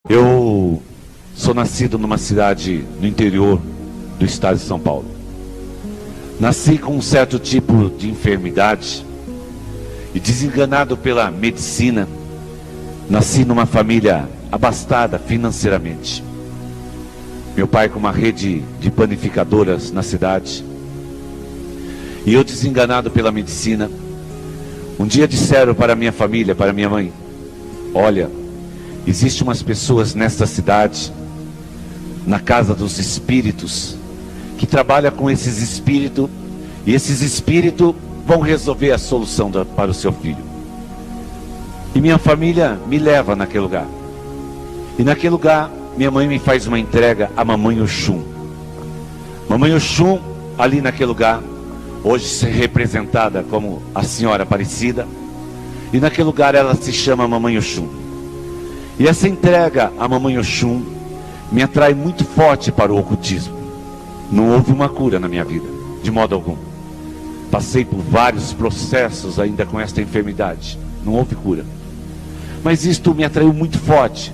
Eu sou nascido numa cidade no interior do estado de São Paulo. Nasci com um certo tipo de enfermidade e, desenganado pela medicina, nasci numa família abastada financeiramente. Meu pai com uma rede de panificadoras na cidade. E eu, desenganado pela medicina, um dia disseram para minha família, para minha mãe: olha, existem umas pessoas nesta cidade, na casa dos espíritos, que trabalham com esses espíritos, e esses espíritos vão resolver a solução para o seu filho. E minha família me leva naquele lugar. E naquele lugar, minha mãe me faz uma entrega a Mamãe Oxum. Mamãe Oxum, ali naquele lugar, hoje representada como a Senhora Aparecida, e naquele lugar ela se chama Mamãe Oxum. E essa entrega a Mamãe Oxum me atrai muito forte para o ocultismo. Não houve uma cura na minha vida, de modo algum. Passei por vários processos ainda com esta enfermidade. Não houve cura. Mas isto me atraiu muito forte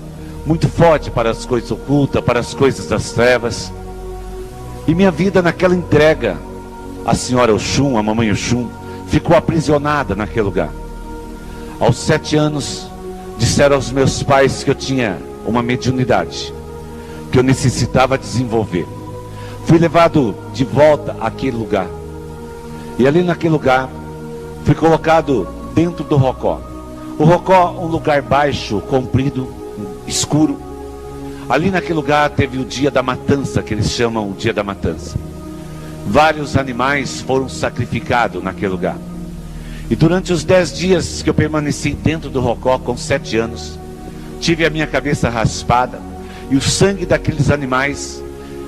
para as coisas ocultas, para as coisas das trevas. E minha vida naquela entrega à Senhora Oxum, a Mamãe Oxum, ficou aprisionada naquele lugar. Aos 7 anos, disseram aos meus pais que eu tinha uma mediunidade, que eu necessitava desenvolver. Fui levado de volta àquele lugar. E ali naquele lugar, fui colocado dentro do rocó. O rocó, um lugar baixo, comprido, escuro. Ali naquele lugar teve o dia da matança, que eles chamam o dia da matança. Vários animais foram sacrificados naquele lugar. E durante os 10 dias que eu permaneci dentro do rocó, com 7 anos, tive a minha cabeça raspada, e o sangue daqueles animais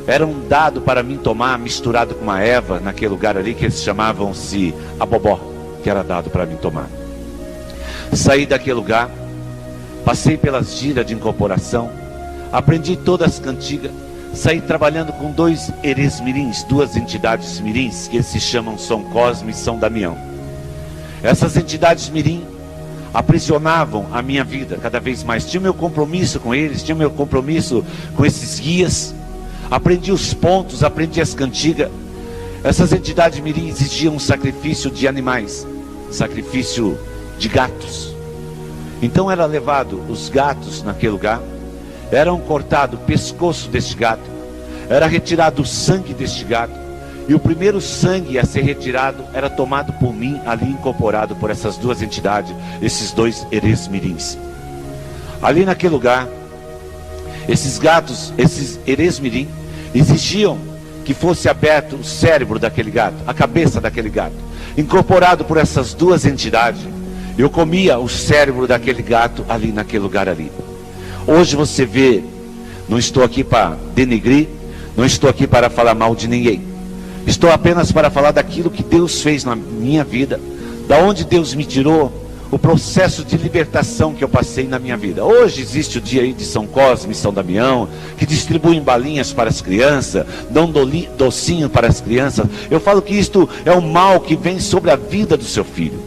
eram dado para mim tomar, misturado com uma erva, naquele lugar ali, que eles chamavam-se abobó, que era dado para mim tomar. Saí daquele lugar, passei pelas giras de incorporação, aprendi todas as cantigas, saí trabalhando com 2 herês mirins, 2 entidades mirins, que eles se chamam São Cosme e São Damião. Essas entidades mirim aprisionavam a minha vida cada vez mais. Tinha meu compromisso com eles, tinha meu compromisso com esses guias. Aprendi os pontos, aprendi as cantigas. Essas entidades mirim exigiam um sacrifício de animais, sacrifício de gatos. Então era levado os gatos naquele lugar, eram cortado o pescoço deste gato, era retirado o sangue deste gato, e o primeiro sangue a ser retirado era tomado por mim, ali incorporado por essas 2 entidades, esses 2 herês mirins. Ali naquele lugar, esses gatos, esses herês mirim, exigiam que fosse aberto o cérebro daquele gato, a cabeça daquele gato. Incorporado por essas 2 entidades, eu comia o cérebro daquele gato ali naquele lugar ali. Hoje você vê, não estou aqui para denegrir, não estou aqui para falar mal de ninguém. Estou apenas para falar daquilo que Deus fez na minha vida, da onde Deus me tirou, o processo de libertação que eu passei na minha vida. Hoje existe o dia aí de São Cosme e São Damião, que distribuem balinhas para as crianças, dão docinho para as crianças. Eu falo que isto é o mal que vem sobre a vida do seu filho.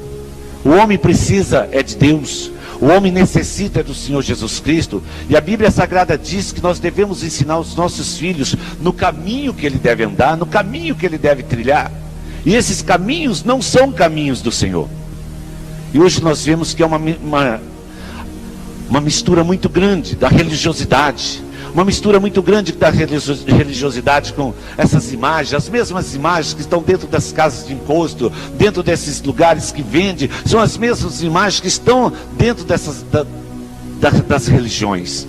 O homem precisa de Deus. O homem necessita do Senhor Jesus Cristo. E a Bíblia Sagrada diz que nós devemos ensinar os nossos filhos no caminho que ele deve andar, no caminho que ele deve trilhar. E esses caminhos não são caminhos do Senhor. E hoje nós vemos que é uma mistura muito grande da religiosidade. Uma mistura muito grande da religiosidade com essas imagens. As mesmas imagens que estão dentro das casas de encosto, dentro desses lugares que vendem, são as mesmas imagens que estão dentro das religiões.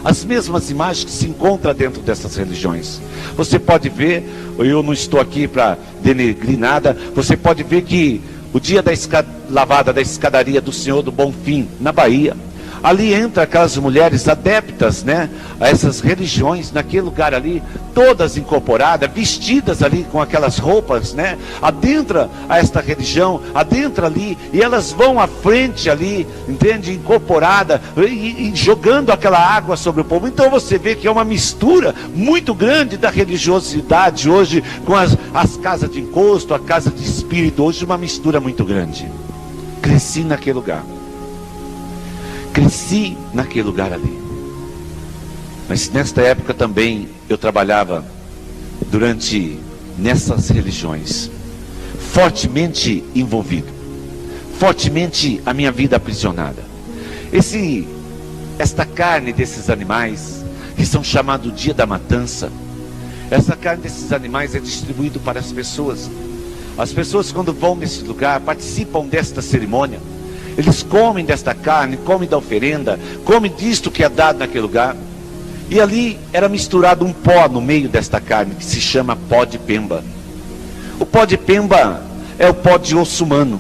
As mesmas imagens que se encontram dentro dessas religiões. Você pode ver, eu não estou aqui para denegrir nada, você pode ver que o dia da lavada da escadaria do Senhor do Bonfim, na Bahia, ali entra aquelas mulheres adeptas, né, a essas religiões, naquele lugar ali, todas incorporadas, vestidas ali com aquelas roupas, né, adentra a esta religião, adentra ali, e elas vão à frente ali, entende, incorporada, e jogando aquela água sobre o povo. Então você vê que é uma mistura muito grande da religiosidade hoje, com as casas de encosto, a casa de espírito, hoje uma mistura muito grande. Cresci naquele lugar. Cresci naquele lugar ali. Mas nesta época também eu trabalhava nessas religiões, fortemente envolvido, fortemente a minha vida aprisionada. Esta carne desses animais, que são chamados dia da matança, essa carne desses animais é distribuída para as pessoas. As pessoas, quando vão nesse lugar, participam desta cerimônia, eles comem desta carne, comem da oferenda, comem disto que é dado naquele lugar. E ali era misturado um pó no meio desta carne, que se chama pó de pemba. O pó de pemba é o pó de osso humano,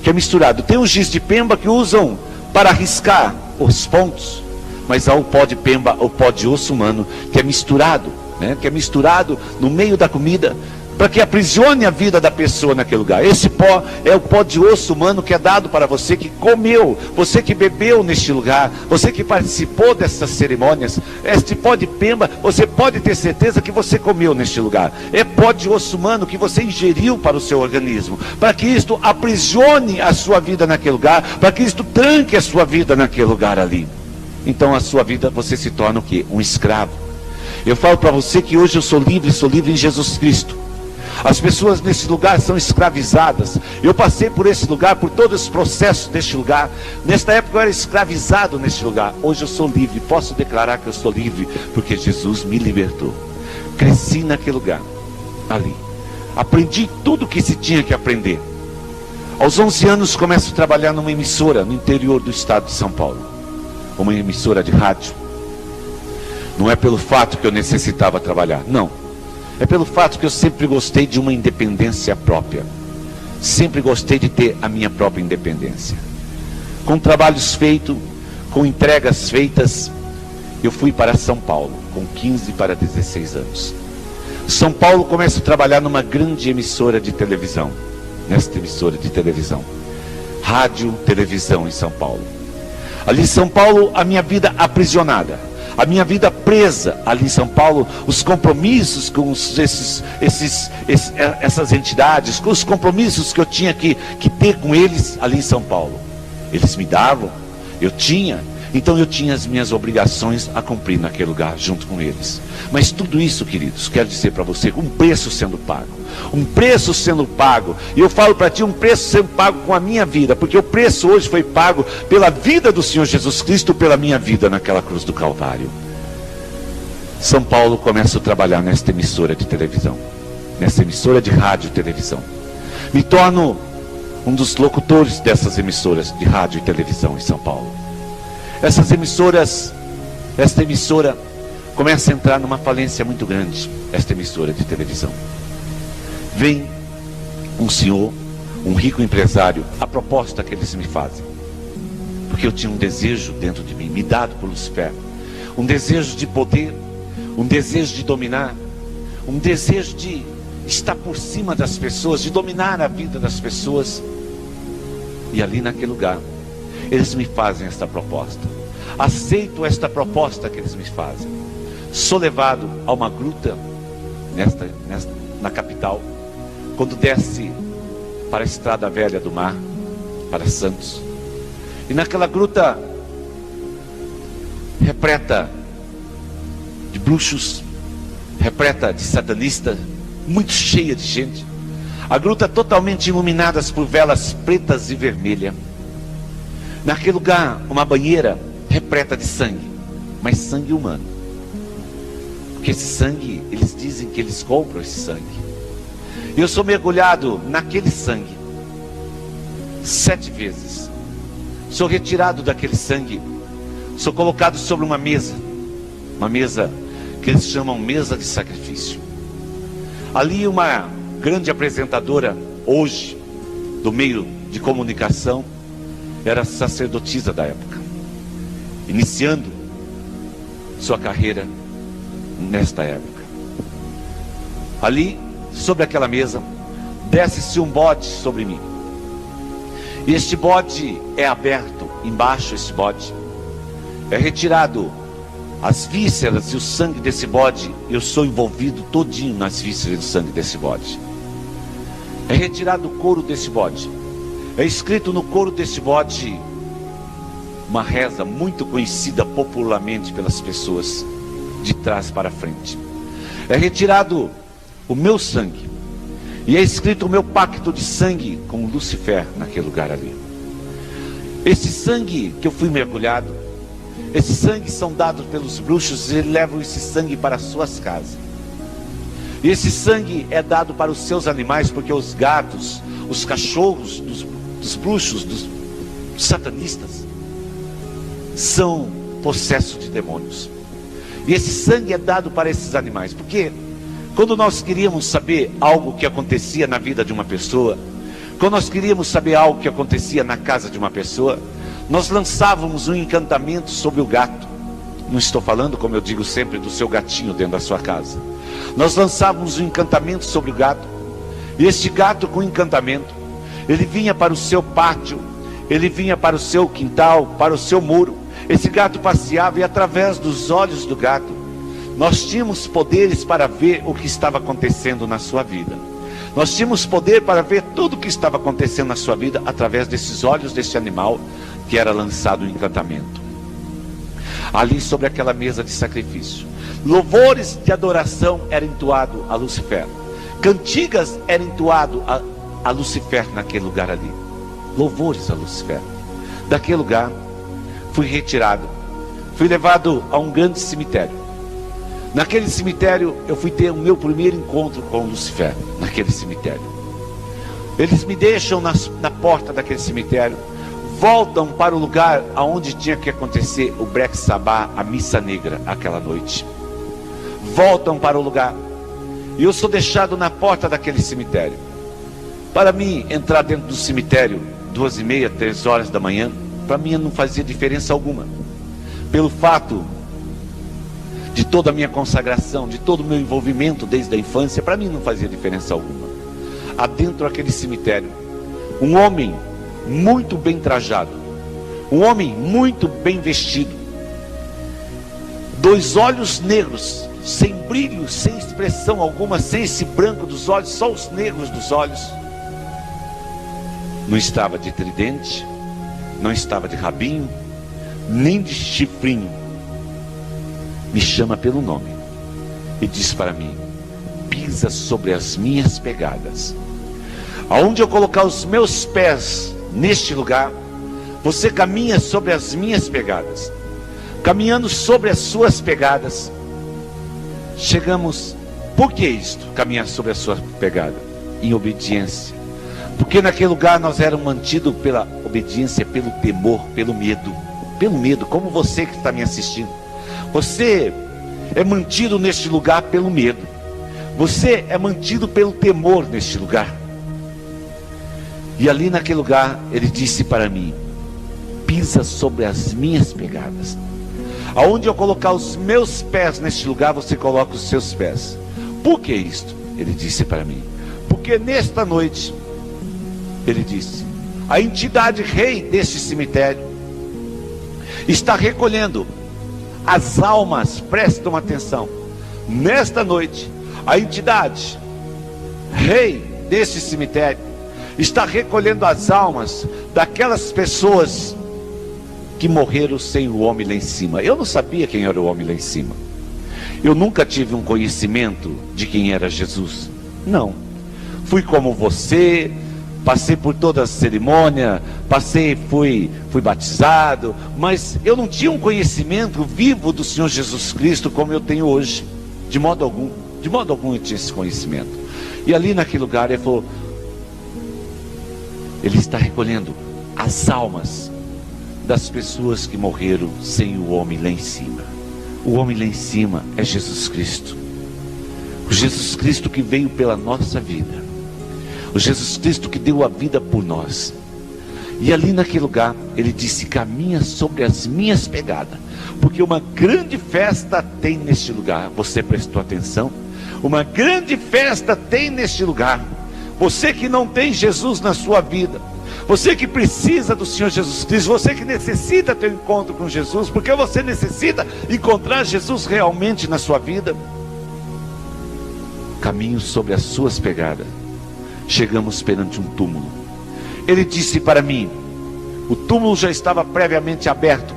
que é misturado. Tem o giz de pemba que usam para riscar os pontos, mas há o pó de pemba, o pó de osso humano, que é misturado, que é misturado no meio da comida, para que aprisione a vida da pessoa naquele lugar. Esse pó é o pó de osso humano que é dado para você que comeu, você que bebeu neste lugar, você que participou dessas cerimônias. Este pó de pemba, você pode ter certeza que você comeu neste lugar. É pó de osso humano que você ingeriu para o seu organismo, para que isto aprisione a sua vida naquele lugar, para que isto tranque a sua vida naquele lugar ali. Então a sua vida, você se torna o quê? Um escravo. Eu falo para você que hoje eu sou livre em Jesus Cristo. As pessoas nesse lugar são escravizadas. Eu passei por esse lugar, por todos os processos deste lugar. Nesta época eu era escravizado neste lugar. Hoje eu sou livre, posso declarar que eu sou livre, porque Jesus me libertou. Cresci naquele lugar, ali. Aprendi tudo o que se tinha que aprender. Aos 11 anos começo a trabalhar numa emissora no interior do estado de São Paulo. Uma emissora de rádio. Não é pelo fato que eu necessitava trabalhar, não. É pelo fato que eu sempre gostei de uma independência própria. Sempre gostei de ter a minha própria independência. Com trabalhos feitos, com entregas feitas, eu fui para São Paulo, com 15 para 16 anos. São Paulo, começo a trabalhar numa grande emissora de televisão. Nesta emissora de televisão. Rádio, televisão em São Paulo. Ali em São Paulo, a minha vida aprisionada. A minha vida presa ali em São Paulo, os compromissos com essas entidades, com os compromissos que eu tinha que ter com eles ali em São Paulo. Eles me davam, eu tinha, então eu tinha as minhas obrigações a cumprir naquele lugar junto com eles. Mas tudo isso, queridos, quero dizer para você, um preço sendo pago. Um preço sendo pago. E eu falo para ti, um preço sendo pago com a minha vida, porque o preço hoje foi pago pela vida do Senhor Jesus Cristo, pela minha vida naquela cruz do Calvário. São Paulo, começa a trabalhar nesta emissora de televisão, nesta emissora de rádio e televisão. Me torno um dos locutores dessas emissoras de rádio e televisão em São Paulo. Esta emissora começa a entrar numa falência muito grande, esta emissora de televisão. Vem um senhor, um rico empresário, a proposta que eles me fazem. Porque eu tinha um desejo dentro de mim, me dado por Lucifer. Um desejo de poder, um desejo de dominar, um desejo de estar por cima das pessoas, de dominar a vida das pessoas. E ali naquele lugar, eles me fazem esta proposta. Aceito esta proposta que eles me fazem. Sou levado a uma gruta na capital. Quando desce para a estrada velha do mar, para Santos. E naquela gruta, repleta de bruxos, repleta de satanistas, muito cheia de gente. A gruta totalmente iluminada por velas pretas e vermelhas. Naquele lugar, uma banheira repleta de sangue, mas sangue humano. Porque esse sangue, eles dizem que eles compram esse sangue. Eu sou mergulhado naquele sangue 7 vezes. Sou retirado daquele sangue. Sou colocado sobre uma mesa que eles chamam mesa de sacrifício. Ali uma grande apresentadora, hoje, do meio de comunicação, era sacerdotisa da época, iniciando sua carreira nesta época. Ali, sobre aquela mesa, desce-se um bode sobre mim. E este bode é aberto, embaixo este bode. É retirado as vísceras e o sangue desse bode. Eu sou envolvido todinho nas vísceras e do sangue desse bode. É retirado o couro desse bode. É escrito no couro desse bode uma reza muito conhecida popularmente pelas pessoas. de trás para frente. É retirado o meu sangue, e é escrito o meu pacto de sangue com Lúcifer naquele lugar ali. Esse sangue que eu fui mergulhado, esse sangue são dados pelos bruxos, e eles levam esse sangue para as suas casas. E esse sangue é dado para os seus animais, porque os gatos, os cachorros dos bruxos, dos satanistas, são possessos de demônios. E esse sangue é dado para esses animais, porque quando nós queríamos saber algo que acontecia na vida de uma pessoa, quando nós queríamos saber algo que acontecia na casa de uma pessoa, nós lançávamos um encantamento sobre o gato. Não estou falando, como eu digo sempre, do seu gatinho dentro da sua casa. Nós lançávamos um encantamento sobre o gato, e este gato com encantamento, ele vinha para o seu pátio, ele vinha para o seu quintal, para o seu muro. Esse gato passeava, e através dos olhos do gato, nós tínhamos poderes para ver o que estava acontecendo na sua vida. Nós tínhamos poder para ver tudo o que estava acontecendo na sua vida, através desses olhos desse animal, que era lançado o encantamento. Ali sobre aquela mesa de sacrifício, louvores de adoração eram entoados a Lúcifer, cantigas eram entoadas a Lúcifer naquele lugar ali. Louvores a Lúcifer. Daquele lugar, fui retirado, fui levado a um grande cemitério. Naquele cemitério, eu fui ter o meu primeiro encontro com Lúcifer, naquele cemitério. Eles me deixam na porta daquele cemitério, voltam para o lugar onde tinha que acontecer o Black Sabbath, a missa negra, aquela noite. Voltam para o lugar, e eu sou deixado na porta daquele cemitério. Para mim, entrar dentro do cemitério, 2h30, 3 horas da manhã, para mim não fazia diferença alguma. Pelo fato de toda a minha consagração, de todo o meu envolvimento desde a infância, para mim não fazia diferença alguma. Adentro daquele cemitério, um homem muito bem trajado, um homem muito bem vestido, 2 olhos negros, sem brilho, sem expressão alguma, sem esse branco dos olhos, só os negros dos olhos. Não estava de tridente, não estava de rabinho, nem de chifrinho. Me chama pelo nome e diz para mim: pisa sobre as minhas pegadas. Aonde eu colocar os meus pés neste lugar, você caminha sobre as minhas pegadas. Caminhando sobre as suas pegadas, chegamos. Por que isto? Caminhar sobre a sua pegada? Em obediência. Porque naquele lugar nós éramos mantidos pela obediência, pelo temor, pelo medo. Pelo medo, como você que está me assistindo. Você é mantido neste lugar pelo medo. Você é mantido pelo temor neste lugar. E ali naquele lugar, ele disse para mim: pisa sobre as minhas pegadas. Aonde eu colocar os meus pés neste lugar, você coloca os seus pés. Por que isto? Ele disse para mim: porque nesta noite, ele disse, a entidade rei deste cemitério está recolhendo as almas. Prestam atenção. Nesta noite, a entidade rei deste cemitério está recolhendo as almas daquelas pessoas que morreram sem o homem lá em cima. Eu não sabia quem era o homem lá em cima. Eu nunca tive um conhecimento de quem era Jesus. Não. Fui como você, passei por toda a cerimônia, fui batizado, mas eu não tinha um conhecimento vivo do Senhor Jesus Cristo como eu tenho hoje. De modo algum eu tinha esse conhecimento. E ali naquele lugar ele falou: ele está recolhendo as almas das pessoas que morreram sem o homem lá em cima. O homem lá em cima é Jesus Cristo. O Jesus Cristo que veio pela nossa vida. O Jesus Cristo que deu a vida por nós. E ali naquele lugar, ele disse: caminha sobre as minhas pegadas. Porque uma grande festa tem neste lugar. Você prestou atenção? Uma grande festa tem neste lugar. Você que não tem Jesus na sua vida, você que precisa do Senhor Jesus Cristo, você que necessita ter um encontro com Jesus, porque você necessita encontrar Jesus realmente na sua vida. Caminho sobre as suas pegadas. Chegamos perante um túmulo. Ele disse para mim: o túmulo já estava previamente aberto,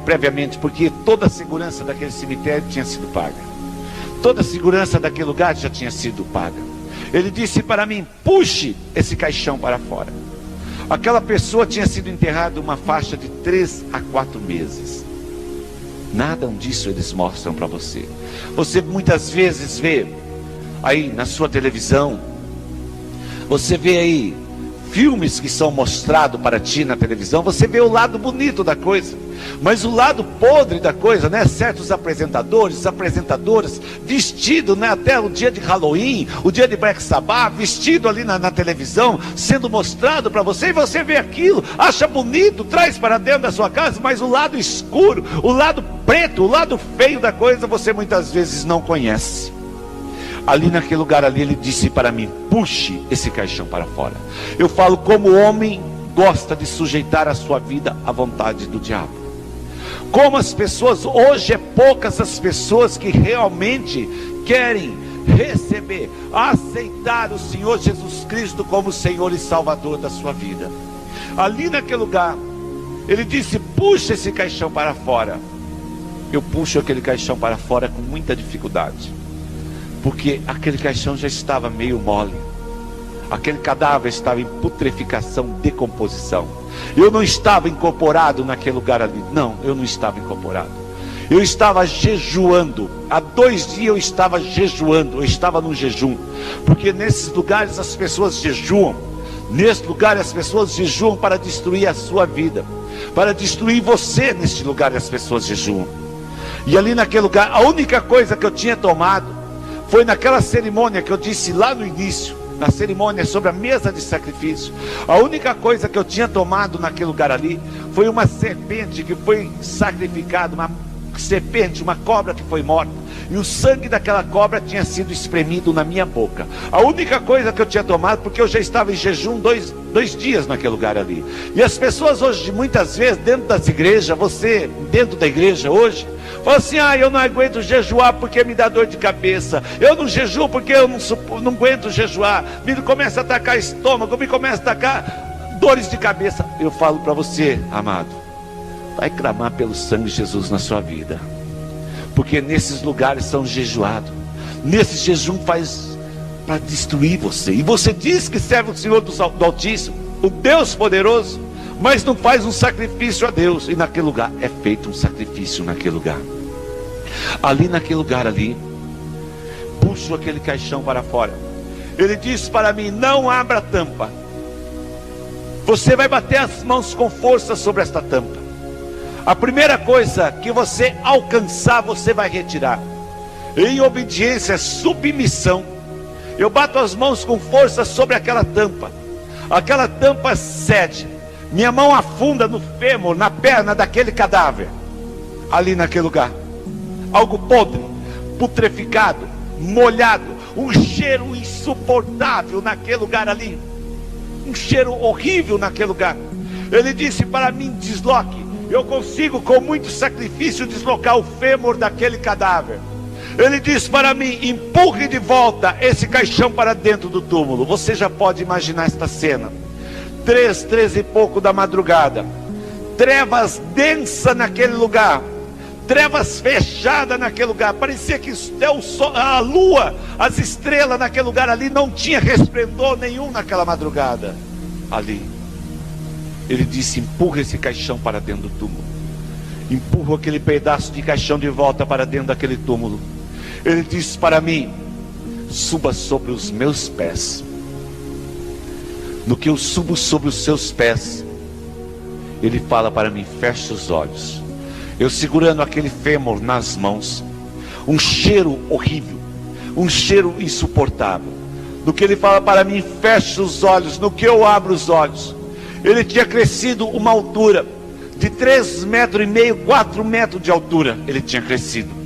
porque toda a segurança daquele cemitério tinha sido paga. Toda a segurança daquele lugar já tinha sido paga. Ele disse para mim: puxe esse caixão para fora. Aquela pessoa tinha sido enterrada uma faixa de 3 a 4 meses. Nada disso eles mostram para você. Você muitas vezes vê aí na sua televisão, você vê aí filmes que são mostrados para ti na televisão, você vê o lado bonito da coisa, mas o lado podre da coisa, né? Certos apresentadores, apresentadoras, vestido, né? Até o dia de Halloween, o dia de Black Sabbath, vestido ali na televisão, sendo mostrado para você, e você vê aquilo, acha bonito, traz para dentro da sua casa, mas o lado escuro, o lado preto, o lado feio da coisa, você muitas vezes não conhece. Ali naquele lugar ali, ele disse para mim: puxe esse caixão para fora. Eu falo como o homem gosta de sujeitar a sua vida à vontade do diabo. Como as pessoas, hoje é poucas as pessoas que realmente querem receber, aceitar o Senhor Jesus Cristo como Senhor e Salvador da sua vida. Ali naquele lugar, ele disse: puxe esse caixão para fora. Eu puxo aquele caixão para fora com muita dificuldade, porque aquele caixão já estava meio mole. Aquele cadáver estava em putrefação, decomposição. Eu não estava incorporado naquele lugar ali. Não, eu não estava incorporado. Eu estava jejuando. Há 2 dias eu estava jejuando. Eu estava num jejum. Porque nesses lugares as pessoas jejuam. Nesse lugar as pessoas jejuam para destruir a sua vida, para destruir você. Neste lugar as pessoas jejuam. E ali naquele lugar, a única coisa que eu tinha tomado foi naquela cerimônia que eu disse lá no início, na cerimônia sobre a mesa de sacrifício. A única coisa que eu tinha tomado naquele lugar ali foi uma serpente que foi sacrificada, uma serpente, uma cobra que foi morta, e o sangue daquela cobra tinha sido espremido na minha boca. A única coisa que eu tinha tomado, porque eu já estava em jejum 2 dias naquele lugar ali. E as pessoas hoje, muitas vezes, dentro das igrejas, você, dentro da igreja hoje, fala assim: eu não aguento jejuar porque me dá dor de cabeça. Eu não jejuo porque eu não aguento jejuar. Me começa a atacar estômago, me começa a atacar dores de cabeça. Eu falo para você, amado, vai clamar pelo sangue de Jesus na sua vida, porque nesses lugares são jejuados. Nesse jejum faz para destruir você. E você diz que serve o Senhor do Altíssimo, o Deus poderoso, mas não faz um sacrifício a Deus. E naquele lugar é feito um sacrifício naquele lugar. Ali naquele lugar ali, puxo aquele caixão para fora. Ele disse para mim: não abra a tampa. Você vai bater as mãos com força sobre esta tampa. A primeira coisa que você alcançar, você vai retirar. Em obediência, submissão. Eu bato as mãos com força sobre aquela tampa. Aquela tampa cede. Minha mão afunda no fêmur, na perna daquele cadáver. Ali naquele lugar. Algo podre, putreficado, molhado. Um cheiro insuportável naquele lugar ali. Um cheiro horrível naquele lugar. Ele disse para mim: desloque. Eu consigo com muito sacrifício deslocar o fêmur daquele cadáver. Ele disse para mim: empurre de volta esse caixão para dentro do túmulo. Você já pode imaginar esta cena. 3 e pouco da madrugada. Trevas densas naquele lugar. Trevas fechadas naquele lugar. Parecia que até o sol, a lua, as estrelas naquele lugar ali não tinha resplendor nenhum naquela madrugada. Ali. Ele disse: empurra esse caixão para dentro do túmulo. Empurra aquele pedaço de caixão de volta para dentro daquele túmulo. Ele disse para mim: suba sobre os meus pés. No que eu subo sobre os seus pés, ele fala para mim: feche os olhos. Eu segurando aquele fêmur nas mãos. Um cheiro horrível, um cheiro insuportável. No que ele fala para mim: feche os olhos. No que eu abro os olhos, ele tinha crescido uma altura de 3,5 metros, 4 metros de altura. Ele tinha crescido.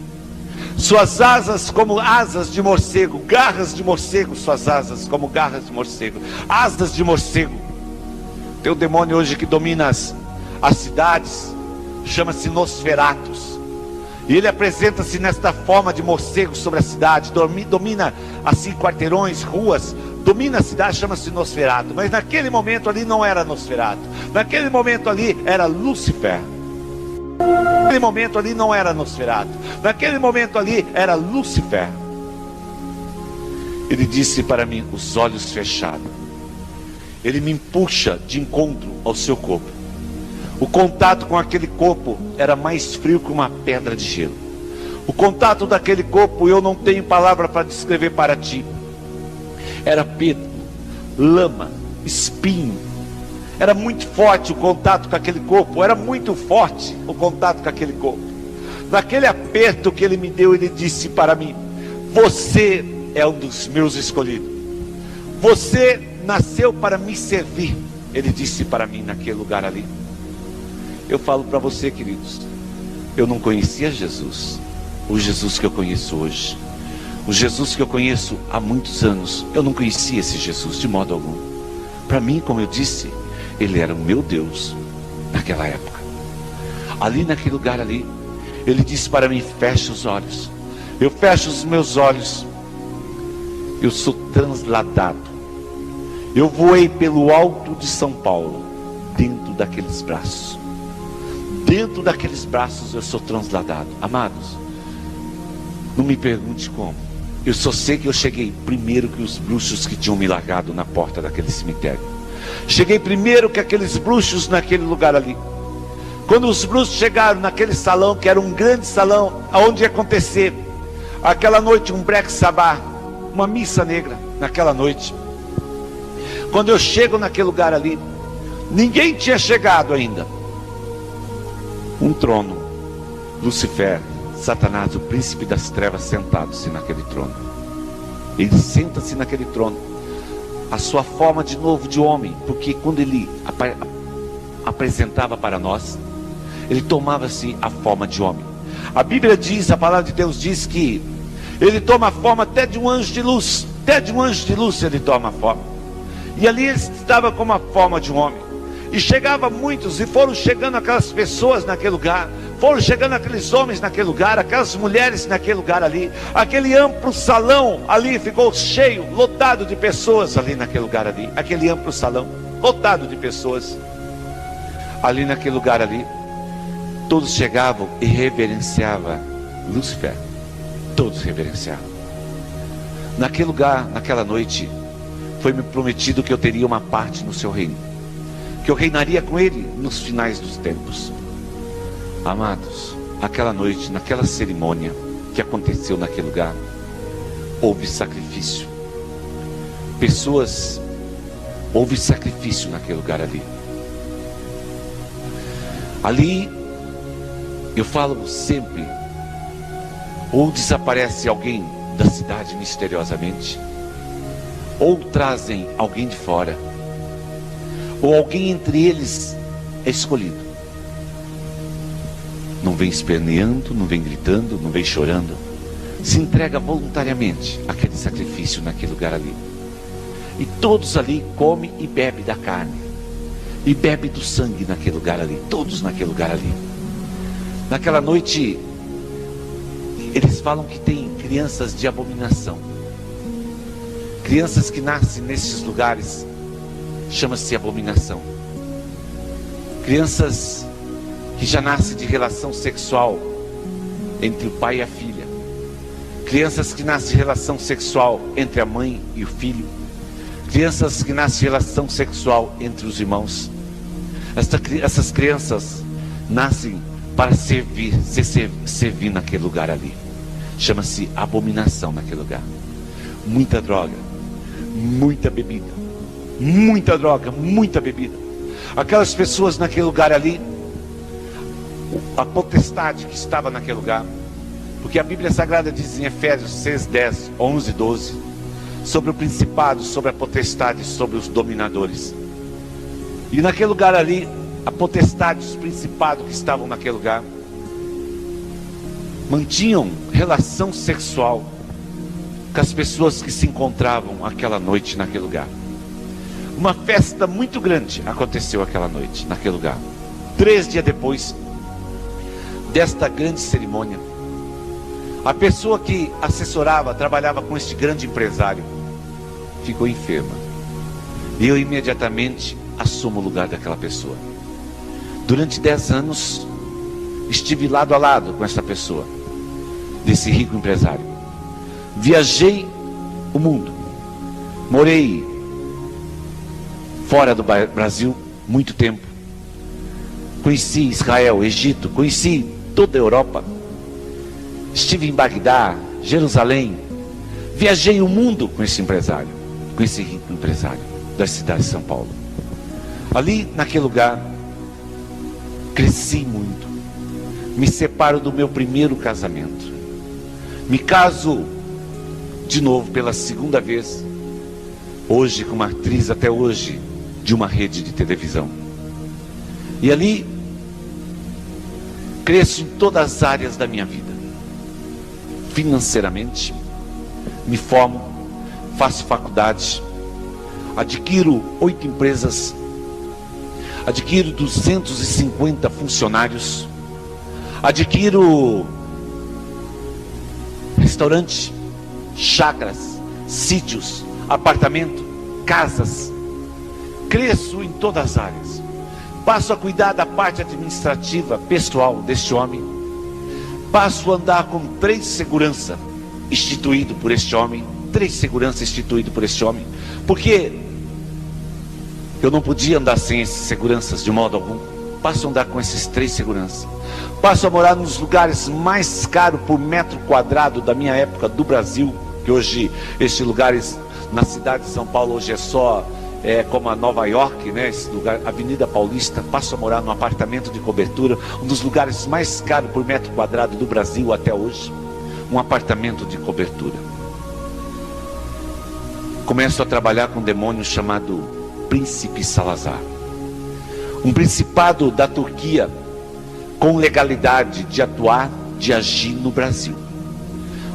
Suas asas como asas de morcego, garras de morcego, suas asas como garras de morcego, asas de morcego. Tem o demônio hoje que domina as cidades, chama-se Nosferatus. E ele apresenta-se nesta forma de morcego sobre a cidade, domina assim quarteirões, ruas, domina a cidade, chama-se Nosferatu. Mas naquele momento ali não era Nosferatu. Naquele momento ali era Lúcifer. Naquele momento ali não era Nosferatu. Naquele momento ali era Lúcifer. Ele disse para mim, os olhos fechados. Ele me puxa de encontro ao seu corpo. O contato com aquele corpo era mais frio que uma pedra de gelo. O contato daquele corpo, eu não tenho palavra para descrever para ti. Era pedra, lama, espinho. Era muito forte o contato com aquele corpo. Era muito forte o contato com aquele corpo. Naquele aperto que ele me deu, ele disse para mim, você é um dos meus escolhidos. Você nasceu para me servir. Ele disse para mim naquele lugar ali. Eu falo para você, queridos, eu não conhecia Jesus, o Jesus que eu conheço hoje, o Jesus que eu conheço há muitos anos. Eu não conhecia esse Jesus de modo algum. Para mim, como eu disse, ele era o meu Deus naquela época. Ali naquele lugar ali, ele disse para mim, fecha os olhos. Eu fecho os meus olhos. Eu sou transladado. Eu voei pelo alto de São Paulo, dentro daqueles braços. Dentro daqueles braços eu sou transladado. Amados, não me pergunte como. Eu só sei que eu cheguei primeiro que os bruxos que tinham me largado na porta daquele cemitério. Cheguei primeiro que aqueles bruxos naquele lugar ali. Quando os bruxos chegaram naquele salão, que era um grande salão, onde ia acontecer aquela noite um Black Sabbath, uma missa negra naquela noite. Quando eu chego naquele lugar ali, ninguém tinha chegado ainda. Um trono, Lucifer, Satanás, o príncipe das trevas, sentado-se naquele trono. Ele senta-se naquele trono, a sua forma de novo de homem, porque quando ele apresentava para nós, ele tomava-se a forma de homem. A Bíblia diz, a palavra de Deus diz que ele toma a forma até de um anjo de luz. Até de um anjo de luz ele toma a forma. E ali ele estava com a forma de um homem. E chegava muitos, e foram chegando aquelas pessoas naquele lugar. Foram chegando aqueles homens naquele lugar, aquelas mulheres naquele lugar ali. Aquele amplo salão ali ficou cheio, lotado de pessoas ali naquele lugar ali. Aquele amplo salão, lotado de pessoas. Ali naquele lugar ali. Todos chegavam e reverenciavam Lúcifer. Todos reverenciavam. Naquele lugar, naquela noite, foi-me prometido que eu teria uma parte no seu reino, que eu reinaria com ele nos finais dos tempos. Amados, aquela noite, naquela cerimônia que aconteceu naquele lugar, houve sacrifício. Pessoas, houve sacrifício naquele lugar ali. Ali, eu falo sempre, ou desaparece alguém da cidade misteriosamente, ou trazem alguém de fora, ou alguém entre eles é escolhido. Não vem esperneando, não vem gritando, não vem chorando, se entrega voluntariamente àquele sacrifício naquele lugar ali. E todos ali comem e bebem da carne, e bebem do sangue naquele lugar ali, todos naquele lugar ali. Naquela noite, eles falam que tem crianças de abominação. Crianças que nascem nesses lugares, chama-se abominação. Crianças que já nascem de relação sexual entre o pai e a filha. Crianças que nascem de relação sexual entre a mãe e o filho. Crianças que nascem de relação sexual entre os irmãos. Essas crianças nascem para servir naquele lugar ali. Chama-se abominação naquele lugar. Muita droga, muita bebida, muita droga, muita bebida. Aquelas pessoas naquele lugar ali, a potestade que estava naquele lugar, porque a Bíblia Sagrada diz em Efésios 6, 10, 11, 12, sobre o principado, sobre a potestade, sobre os dominadores. E naquele lugar ali, a potestade, os principados que estavam naquele lugar, mantinham relação sexual com as pessoas que se encontravam aquela noite naquele lugar. Uma festa muito grande aconteceu aquela noite, naquele lugar. 3 dias depois desta grande cerimônia, a pessoa que assessorava, trabalhava com este grande empresário, ficou enferma. E eu imediatamente assumo o lugar daquela pessoa. Durante 10 anos, estive lado a lado com essa pessoa, desse rico empresário. Viajei o mundo, Morei fora do Brasil muito tempo. Conheci Israel, Egito, conheci toda a Europa. Estive em Bagdá, Jerusalém. Viajei o mundo com esse empresário, com esse rico empresário da cidade de São Paulo. Ali, naquele lugar, cresci muito. Me separo do meu primeiro casamento. Me caso de novo pela segunda vez. Hoje com uma atriz até hoje de uma rede de televisão. E ali cresço em todas as áreas da minha vida. Financeiramente, me formo, faço faculdade, adquiro 8 empresas, adquiro 250 funcionários, adquiro restaurante, chácaras, sítios, apartamento, casas. Cresço em todas as áreas. Passo a cuidar da parte administrativa, pessoal deste homem. Passo a andar com 3 seguranças instituído por este homem. 3 seguranças instituído por este homem. Porque eu não podia andar sem esses seguranças de modo algum. Passo a andar com esses 3 seguranças. Passo a morar nos lugares mais caros por metro quadrado da minha época do Brasil. Que hoje, estes lugares na cidade de São Paulo, hoje é só como a Nova York, né? Esse lugar, Avenida Paulista. Passo a morar num apartamento de cobertura, um dos lugares mais caros por metro quadrado do Brasil até hoje. Um apartamento de cobertura. Começo a trabalhar com um demônio chamado Príncipe Salazar. Um principado da Turquia com legalidade de atuar, de agir no Brasil.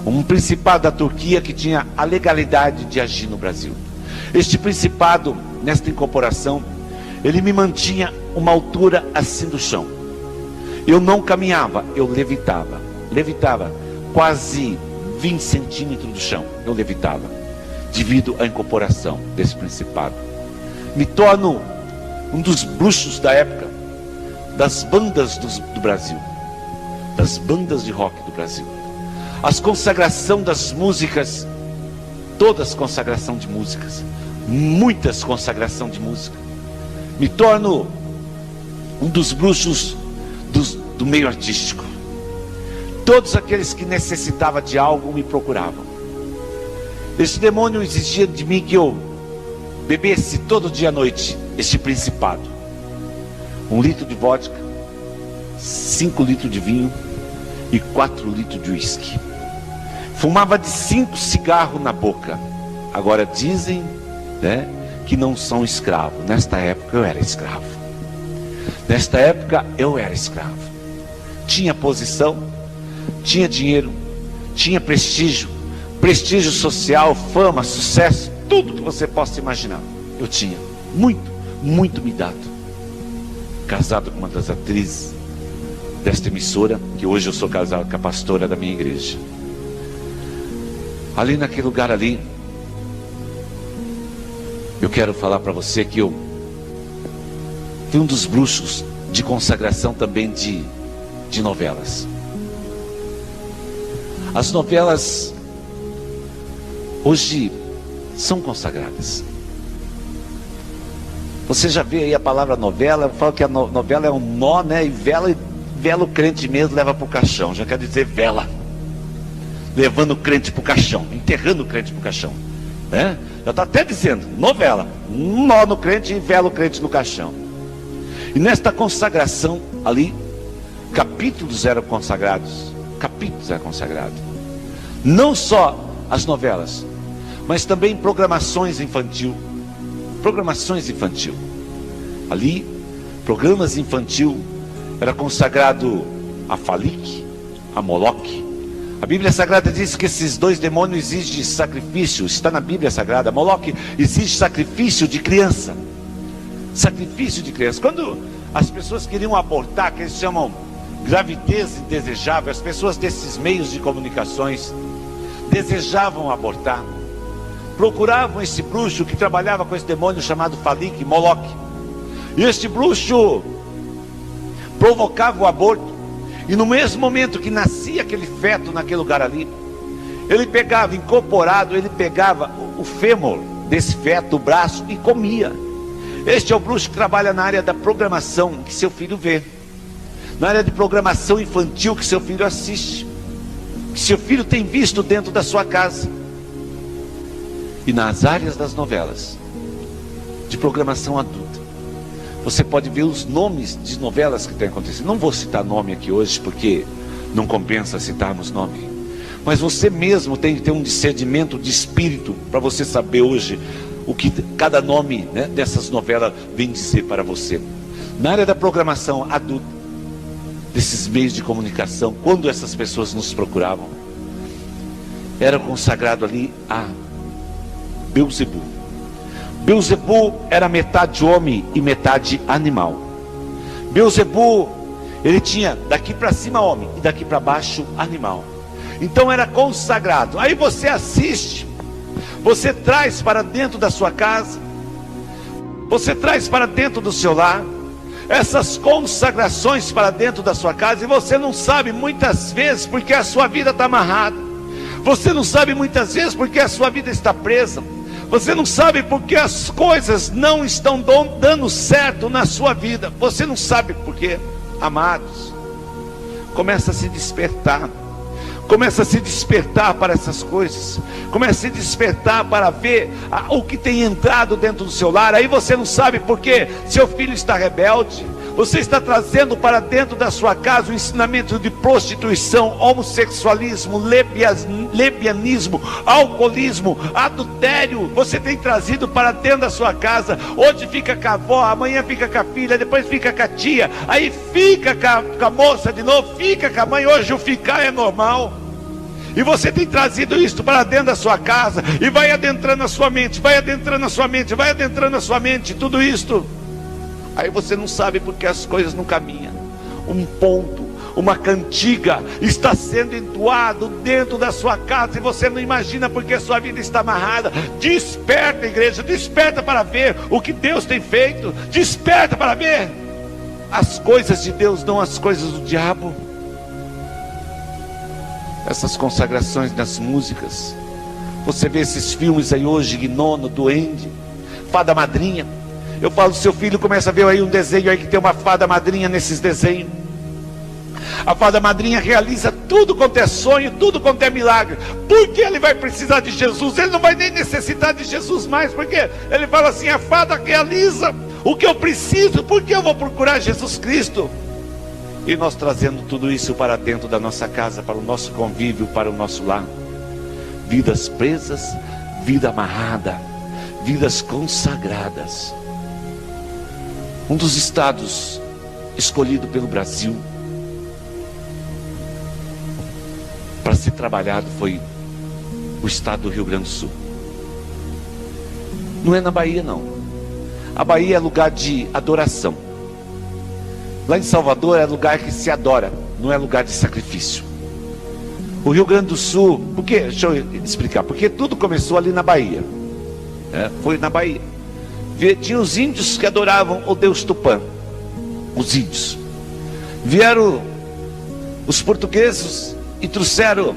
Um principado da Turquia que tinha a legalidade de agir no Brasil. Este principado, nesta incorporação, ele me mantinha uma altura assim do chão. Eu não caminhava, eu levitava. Levitava quase 20 centímetros do chão. Eu levitava, devido à incorporação desse principado. Me torno um dos bruxos da época, das bandas do Brasil, das bandas de rock do Brasil. As consagração das músicas, todas consagração de músicas, muitas consagração de música. Me torno um dos bruxos do meio artístico. Todos aqueles que necessitavam de algo me procuravam. Esse demônio exigia de mim que eu bebesse todo dia à noite este principado. 1 litro de vodka, 5 litros de vinho e 4 litros de uísque. Fumava de 5 cigarros na boca. Agora dizem, né, que não são escravos. Nesta época eu era escravo. Nesta época eu era escravo. Tinha posição, tinha dinheiro, tinha prestígio, prestígio social, fama, sucesso, tudo que você possa imaginar. Eu tinha, muito, muito me dado. Casado com uma das atrizes desta emissora, que hoje eu sou casado com a pastora da minha igreja. Ali naquele lugar ali, eu quero falar para você que eu fui um dos bruxos de consagração também de novelas. As novelas hoje são consagradas. Você já vê aí a palavra novela, eu falo que a novela é um nó, né? E vela o crente mesmo leva para o caixão, já quer dizer vela. Levando o crente para o caixão, enterrando o crente para o caixão. Né? Já está até dizendo, novela, um nó no crente e vela o crente no caixão. E nesta consagração ali, capítulos eram consagrados. Capítulos eram consagrados. Não só as novelas, mas também programações infantil. Programações infantil. Ali, programas infantil, era consagrado a Falik, a Moloque. A Bíblia Sagrada diz que esses 2 demônios exigem sacrifício. Está na Bíblia Sagrada. Moloque exige sacrifício de criança. Sacrifício de criança. Quando as pessoas queriam abortar, que eles chamam gravidez indesejável, as pessoas desses meios de comunicações desejavam abortar, procuravam esse bruxo que trabalhava com esse demônio chamado Falik, Moloque. E este bruxo provocava o aborto. E no mesmo momento que nascia aquele feto naquele lugar ali, ele pegava, incorporado, ele pegava o fêmur, desse feto o braço e comia. Este é o bruxo que trabalha na área da programação que seu filho vê, na área de programação infantil que seu filho assiste, que seu filho tem visto dentro da sua casa, e nas áreas das novelas de programação adulta. Você pode ver os nomes de novelas que têm acontecido. Não vou citar nome aqui hoje, porque não compensa citarmos nome, mas você mesmo tem que ter um discernimento de espírito para você saber hoje o que cada nome, né, dessas novelas vem dizer para você. Na área da programação adulta, desses meios de comunicação, quando essas pessoas nos procuravam, era consagrado ali a Beelzebul. Beelzebul era metade homem e metade animal. Beelzebul, ele tinha daqui para cima homem e daqui para baixo animal. Então era consagrado. Aí você assiste, você traz para dentro da sua casa, você traz para dentro do seu lar essas consagrações para dentro da sua casa, e você não sabe muitas vezes porque a sua vida está amarrada. Você não sabe muitas vezes porque a sua vida está presa. Você não sabe porque as coisas não estão dando certo na sua vida. Você não sabe porque, amados. Começa a se despertar. Começa a se despertar para essas coisas. Começa a se despertar para ver o que tem entrado dentro do seu lar. Aí você não sabe porque seu filho está rebelde. Você está trazendo para dentro da sua casa o ensinamento de prostituição, homossexualismo, lesbianismo, alcoolismo, adultério. Você tem trazido para dentro da sua casa. Hoje fica com a avó, amanhã fica com a filha, depois fica com a tia, aí fica com a moça de novo, fica com a mãe. Hoje o ficar é normal. E você tem trazido isso para dentro da sua casa, e vai adentrando a sua mente, vai adentrando a sua mente, vai adentrando a sua mente, tudo isto. Aí você não sabe porque as coisas não caminham. Um ponto, uma cantiga está sendo entoado dentro da sua casa, e você não imagina porque a sua vida está amarrada. Desperta, igreja, desperta para ver o que Deus tem feito. Desperta para ver as coisas de Deus, não as coisas do diabo. Essas consagrações nas músicas, você vê esses filmes aí hoje, Gnono, Duende, Fada Madrinha. Eu falo, seu filho começa a ver aí um desenho aí que tem uma fada madrinha nesses desenhos. A fada madrinha realiza tudo quanto é sonho, tudo quanto é milagre. Por que ele vai precisar de Jesus? Ele não vai nem necessitar de Jesus mais, porque ele fala assim: a fada realiza o que eu preciso, por que eu vou procurar Jesus Cristo? E nós trazendo tudo isso para dentro da nossa casa, para o nosso convívio, para o nosso lar. Vidas presas, vida amarrada, vidas consagradas. Um dos estados escolhido pelo Brasil para ser trabalhado foi o estado do Rio Grande do Sul. Não é na Bahia, não. A Bahia é lugar de adoração. Lá em Salvador é lugar que se adora, não é lugar de sacrifício. O Rio Grande do Sul, deixa eu explicar, porque tudo começou ali na Bahia. Foi na Bahia. Tinha os índios que adoravam o Deus Tupã. Os índios. Vieram os portugueses e trouxeram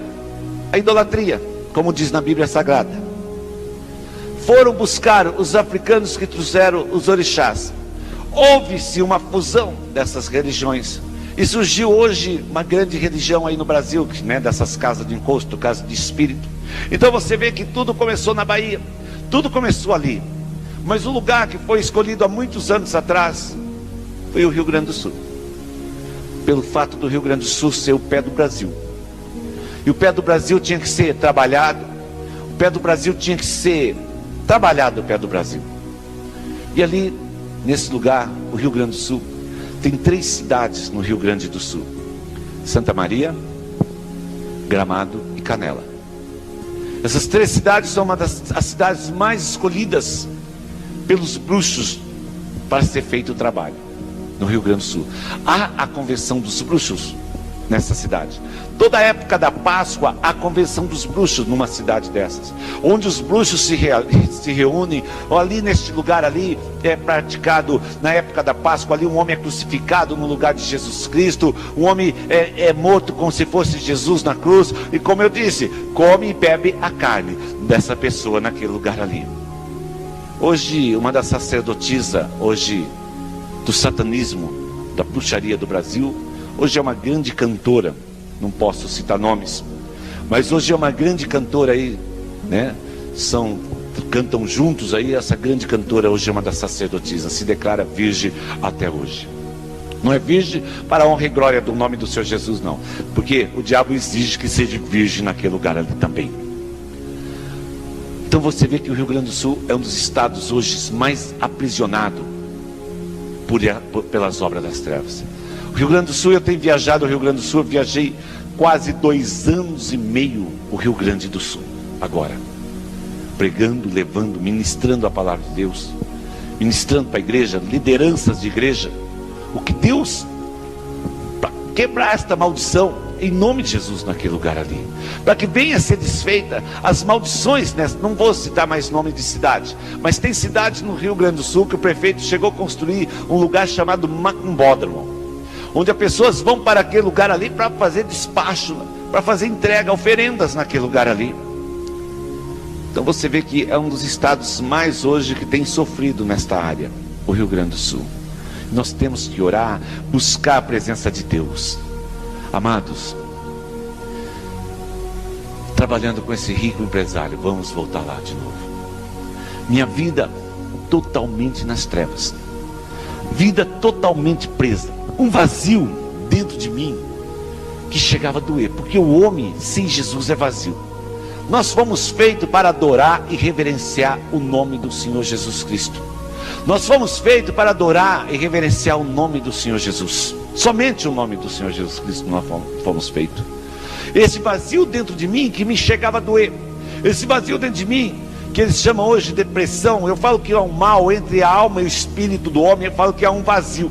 a idolatria, como diz na Bíblia Sagrada. Foram buscar os africanos que trouxeram os orixás. Houve-se uma fusão dessas religiões. E surgiu hoje uma grande religião aí no Brasil, né, dessas casas de encosto, casas de espírito. Então você vê que tudo começou na Bahia. Tudo começou ali. Mas o lugar que foi escolhido há muitos anos atrás foi o Rio Grande do Sul. Pelo fato do Rio Grande do Sul ser o pé do Brasil. E o pé do Brasil tinha que ser trabalhado. O pé do Brasil tinha que ser trabalhado, o pé do Brasil. E ali, nesse lugar, o Rio Grande do Sul, tem 3 cidades no Rio Grande do Sul: Santa Maria, Gramado e Canela. Essas 3 cidades são uma das cidades mais escolhidas pelos bruxos para ser feito o trabalho no Rio Grande do Sul. Há a convenção dos bruxos nessa cidade. Toda a época da Páscoa, há a convenção dos bruxos numa cidade dessas, onde os bruxos se reúnem. Ali neste lugar ali é praticado na época da Páscoa. Ali um homem é crucificado no lugar de Jesus Cristo. Um homem é morto como se fosse Jesus na cruz. E como eu disse, come e bebe a carne dessa pessoa naquele lugar ali. Hoje, uma das sacerdotisas, hoje, do satanismo, da bruxaria do Brasil, hoje é uma grande cantora, não posso citar nomes, mas hoje é uma grande cantora aí, né? Cantam juntos aí, essa grande cantora hoje é uma das sacerdotisas, se declara virgem até hoje. Não é virgem para a honra e glória do nome do Senhor Jesus, não, porque o diabo exige que seja virgem naquele lugar ali também. Então você vê que o Rio Grande do Sul é um dos estados hoje mais aprisionado pelas obras das trevas. O Rio Grande do Sul, eu tenho viajado ao Rio Grande do Sul, eu viajei quase 2 anos e meio o Rio Grande do Sul, agora, pregando, levando, ministrando a palavra de Deus, ministrando para a igreja, lideranças de igreja, o que Deus, para quebrar esta maldição, em nome de Jesus naquele lugar ali, para que venha a ser desfeita as maldições, né? Não vou citar mais nome de cidade, mas tem cidades no Rio Grande do Sul que o prefeito chegou a construir um lugar chamado Macumbódromo, onde as pessoas vão para aquele lugar ali para fazer despacho, para fazer entrega, oferendas naquele lugar ali. Então você vê que é um dos estados mais hoje que tem sofrido nesta área, o Rio Grande do Sul. Nós temos que orar, buscar a presença de Deus. Amados, trabalhando com esse rico empresário, vamos voltar lá de novo. Minha vida totalmente nas trevas, vida totalmente presa, um vazio dentro de mim que chegava a doer, porque o homem sem Jesus é vazio. Nós fomos feitos para adorar e reverenciar o nome do Senhor Jesus Cristo. Nós fomos feitos para adorar e reverenciar o nome do Senhor Jesus. Somente o nome do Senhor Jesus Cristo nós fomos feitos. Esse vazio dentro de mim que me chegava a doer, esse vazio dentro de mim que eles chamam hoje de depressão, eu falo que é um mal entre a alma e o espírito do homem, eu falo que é um vazio.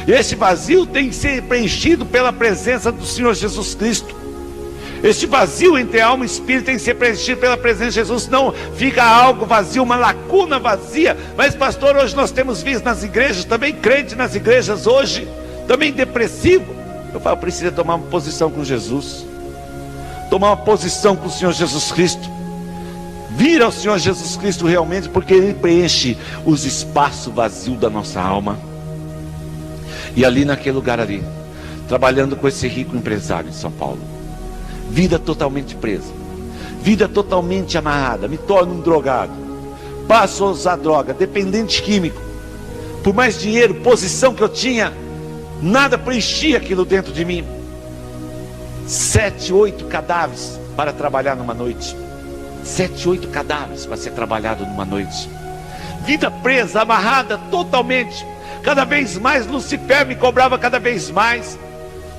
Esse vazio tem que ser preenchido pela presença do Senhor Jesus Cristo. Este vazio entre alma e espírito tem que ser preenchido pela presença de Jesus, senão fica algo vazio, uma lacuna vazia. Mas pastor, hoje nós temos visto nas igrejas, também crente nas igrejas hoje, também depressivo. Eu falo, precisa tomar uma posição com Jesus, tomar uma posição com o Senhor Jesus Cristo, vir ao Senhor Jesus Cristo realmente, porque Ele preenche os espaços vazios da nossa alma. E ali naquele lugar ali, trabalhando com esse rico empresário em São Paulo, vida totalmente presa, vida totalmente amarrada, me torno um drogado, passo a usar droga, dependente químico. Por mais dinheiro, posição que eu tinha, nada preenchia aquilo dentro de mim. 7, 8 cadáveres para trabalhar numa noite, 7, 8 cadáveres para ser trabalhado numa noite, vida presa, amarrada totalmente. Cada vez mais Lucifer me cobrava cada vez mais.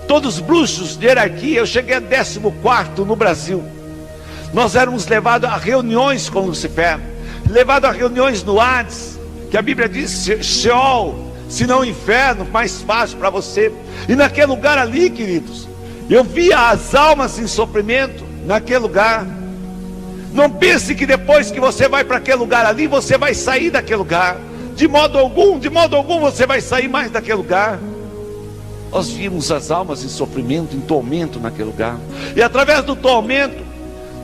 Todos os bruxos de hierarquia, eu cheguei a 14º no Brasil. Nós éramos levados a reuniões com Lucifer, levados a reuniões no Hades, que a Bíblia diz Sheol, se não inferno, mais fácil para você. E naquele lugar ali, queridos, eu via as almas em sofrimento naquele lugar. Não pense que depois que você vai para aquele lugar ali, você vai sair daquele lugar. De modo algum você vai sair mais daquele lugar. Nós vimos as almas em sofrimento, em tormento naquele lugar. E através do tormento,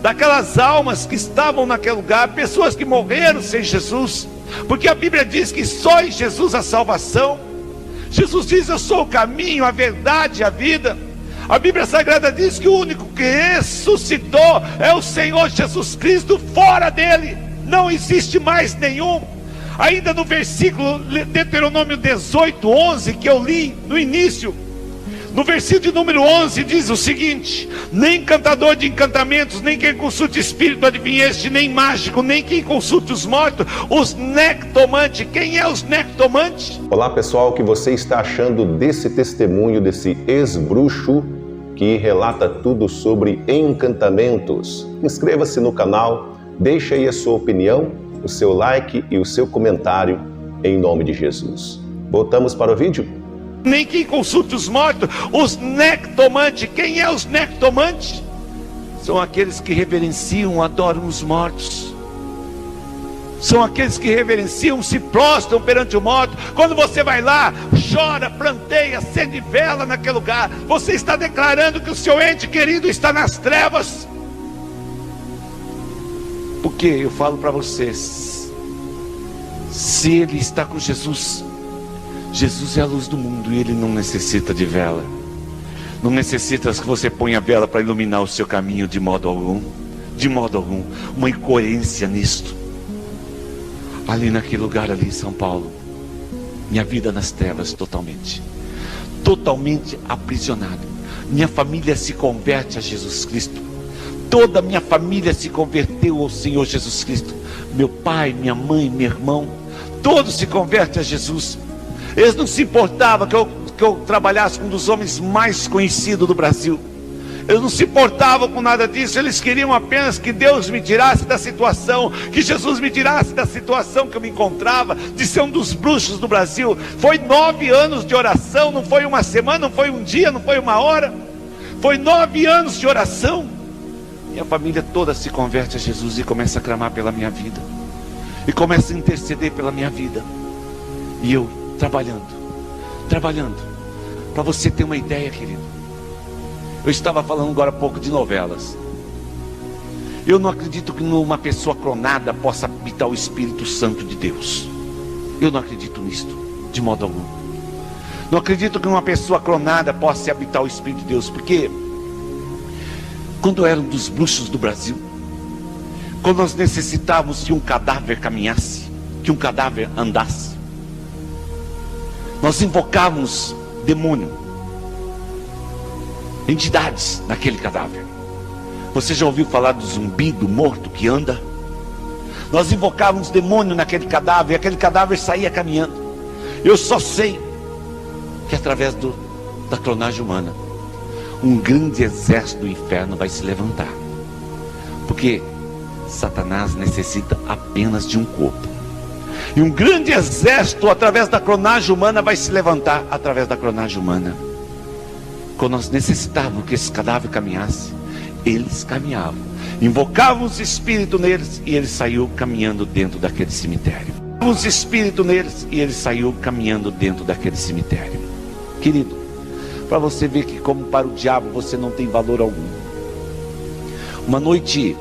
daquelas almas que estavam naquele lugar, pessoas que morreram sem Jesus, porque a Bíblia diz que só em Jesus a salvação. Jesus diz: eu sou o caminho, a verdade e a vida. A Bíblia Sagrada diz que o único que ressuscitou é o Senhor Jesus Cristo. Fora dele não existe mais nenhum. Ainda no versículo Deuteronômio 18:11 que eu li no início, no versículo de número 11 diz o seguinte: nem encantador de encantamentos, nem quem consulte espírito adivinheste, nem mágico, nem quem consulte os mortos, os nectomantes. Quem é os nectomantes? Olá pessoal, o que você está achando desse testemunho desse ex-bruxo que relata tudo sobre encantamentos? Inscreva-se no canal, deixe aí a sua opinião, o seu like e o seu comentário, em nome de Jesus. Voltamos para o vídeo? Nem quem consulte os mortos, os nectomantes. Quem é os nectomantes? São aqueles que reverenciam, adoram os mortos. São aqueles que reverenciam, se prostram perante o morto. Quando você vai lá, chora, planteia, acende vela naquele lugar, você está declarando que o seu ente querido está nas trevas. Porque eu falo para vocês, Se ele está com Jesus, Jesus é a luz do mundo e ele não necessita de vela. Não necessita que você ponha a vela para iluminar o seu caminho de modo algum. De modo algum. Uma incoerência nisto. Ali naquele lugar ali em São Paulo, minha vida nas trevas totalmente. Totalmente aprisionado. Minha família se converte a Jesus Cristo. Toda a minha família se converteu ao Senhor Jesus Cristo. Meu pai, minha mãe, meu irmão, todos se convertem a Jesus. Eles não se importavam que eu trabalhasse com um dos homens mais conhecidos do Brasil. Eles não se importavam com nada disso. Eles queriam apenas que Deus me tirasse da situação, que Jesus me tirasse da situação que eu me encontrava, de ser um dos bruxos do Brasil. Foi 9 anos de oração, não foi uma semana, não foi um dia, não foi uma hora. Foi 9 anos de oração. Minha família toda se converte a Jesus e começa a clamar pela minha vida. E começa a interceder pela minha vida. E eu trabalhando. Para você ter uma ideia, querido. Eu estava falando agora há pouco de novelas. Eu não acredito que numa pessoa clonada possa habitar o Espírito Santo de Deus. Eu não acredito nisto, de modo algum. Não acredito que numa pessoa clonada possa habitar o Espírito de Deus. Porque quando eu era um dos bruxos do Brasil, quando nós necessitávamos que um cadáver caminhasse, que um cadáver andasse, nós invocávamos demônio, entidades naquele cadáver. Você já ouviu falar do zumbi, do morto que anda? Nós invocávamos demônio naquele cadáver, e aquele cadáver saía caminhando. Eu só sei que através da clonagem humana, um grande exército do inferno vai se levantar. Porque Satanás necessita apenas de um corpo. E um grande exército através da clonagem humana vai se levantar através da clonagem humana. Quando nós necessitávamos que esse cadáver caminhasse, eles caminhavam. Invocavam os espíritos neles e eles saíam caminhando dentro daquele cemitério. Os espíritos neles e eles saíam caminhando dentro daquele cemitério. Querido, para você ver que como para o diabo você não tem valor algum. Uma noite,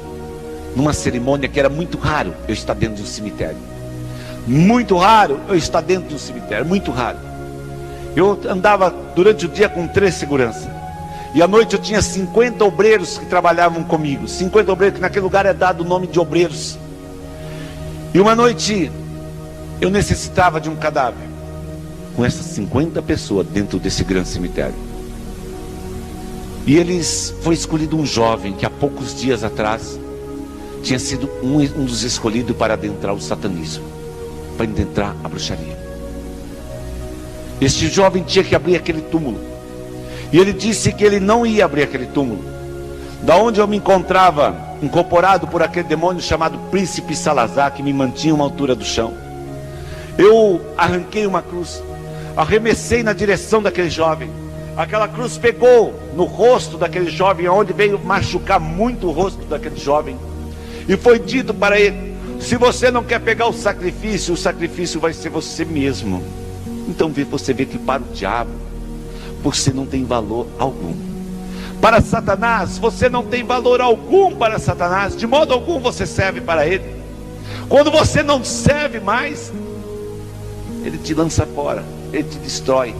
numa cerimônia que era muito raro eu estar dentro de um cemitério. Muito raro eu estar dentro de um cemitério, muito raro. Eu andava durante o dia com 3 seguranças. E à noite eu tinha 50 obreiros que trabalhavam comigo. 50 obreiros, que naquele lugar é dado o nome de obreiros. E uma noite eu necessitava de um cadáver. Com essas 50 pessoas dentro desse grande cemitério. E foi escolhido um jovem que há poucos dias atrás tinha sido um dos escolhidos para adentrar o satanismo, para adentrar a bruxaria. Este jovem tinha que abrir aquele túmulo. E ele disse que ele não ia abrir aquele túmulo. Da onde eu me encontrava, incorporado por aquele demônio chamado Príncipe Salazar, que me mantinha a uma altura do chão. Eu arranquei uma cruz, arremessei na direção daquele jovem. Aquela cruz pegou no rosto daquele jovem, onde veio machucar muito o rosto daquele jovem. E foi dito para ele: se você não quer pegar o sacrifício vai ser você mesmo. Então você vê que para o diabo você não tem valor algum. Para Satanás você não tem valor algum. Para Satanás, de modo algum você serve para ele. Quando você não serve mais, ele te lança fora, ele te destrói,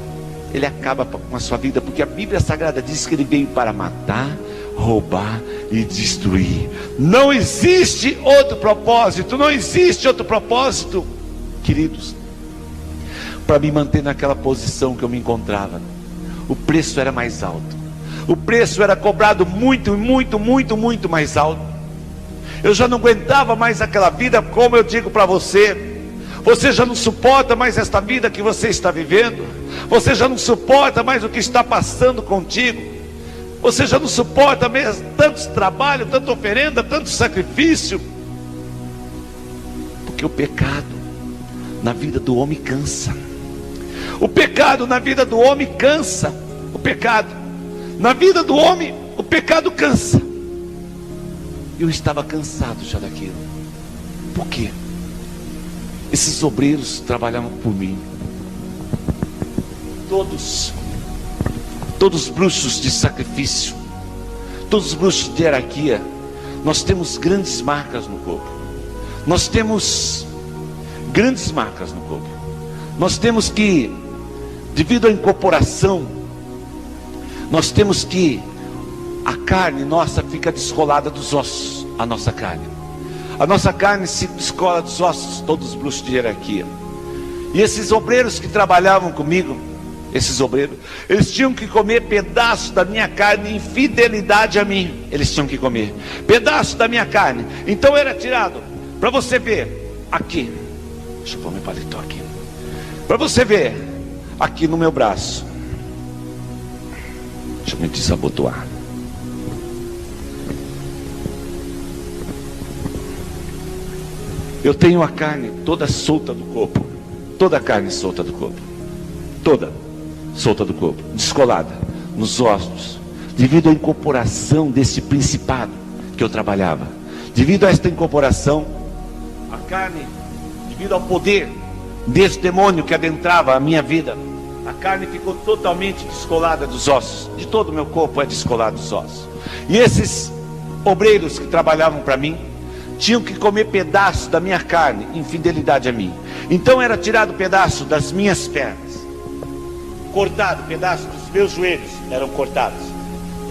ele acaba com a sua vida. Porque a Bíblia Sagrada diz que ele veio para matar, roubar e destruir. Não existe outro propósito. Não existe outro propósito, queridos. Para me manter naquela posição que eu me encontrava, o preço era mais alto. O preço era cobrado muito mais alto. Eu já não aguentava mais aquela vida. Como eu digo para você, você já não suporta mais esta vida que você está vivendo. Você já não suporta mais o que está passando contigo. Você já não suporta mesmo tanto trabalho, tanta oferenda, tanto sacrifício. Porque o pecado na vida do homem cansa. O pecado na vida do homem cansa. O pecado na vida do homem, o pecado cansa. Eu estava cansado já daquilo. Por quê? Esses obreiros trabalhavam por mim. Todos bruxos de sacrifício, todos bruxos de hierarquia, nós temos grandes marcas no corpo. Nós temos grandes marcas no corpo. Nós temos que, devido à incorporação, nós temos que, a carne nossa fica descolada dos ossos, a nossa carne se descola dos ossos, todos os bruxos de hierarquia. E esses obreiros que trabalhavam comigo, eles tinham que comer pedaços da minha carne em fidelidade a mim. Eles tinham que comer pedaços da minha carne. Então era tirado, para você ver, aqui, deixa eu pôr meu paletó aqui, para você ver, aqui no meu braço, deixa eu me desabotoar. Eu tenho a carne toda solta do corpo, toda a carne solta do corpo, toda solta do corpo, descolada, nos ossos, devido à incorporação desse principado que eu trabalhava. Devido a esta incorporação, a carne, devido ao poder desse demônio que adentrava a minha vida, a carne ficou totalmente descolada dos ossos. De todo o meu corpo é descolado dos ossos. E esses obreiros que trabalhavam para mim tinham que comer pedaços da minha carne em fidelidade a mim. Então era tirado pedaço das minhas pernas, cortado pedaço dos meus joelhos, eram cortados.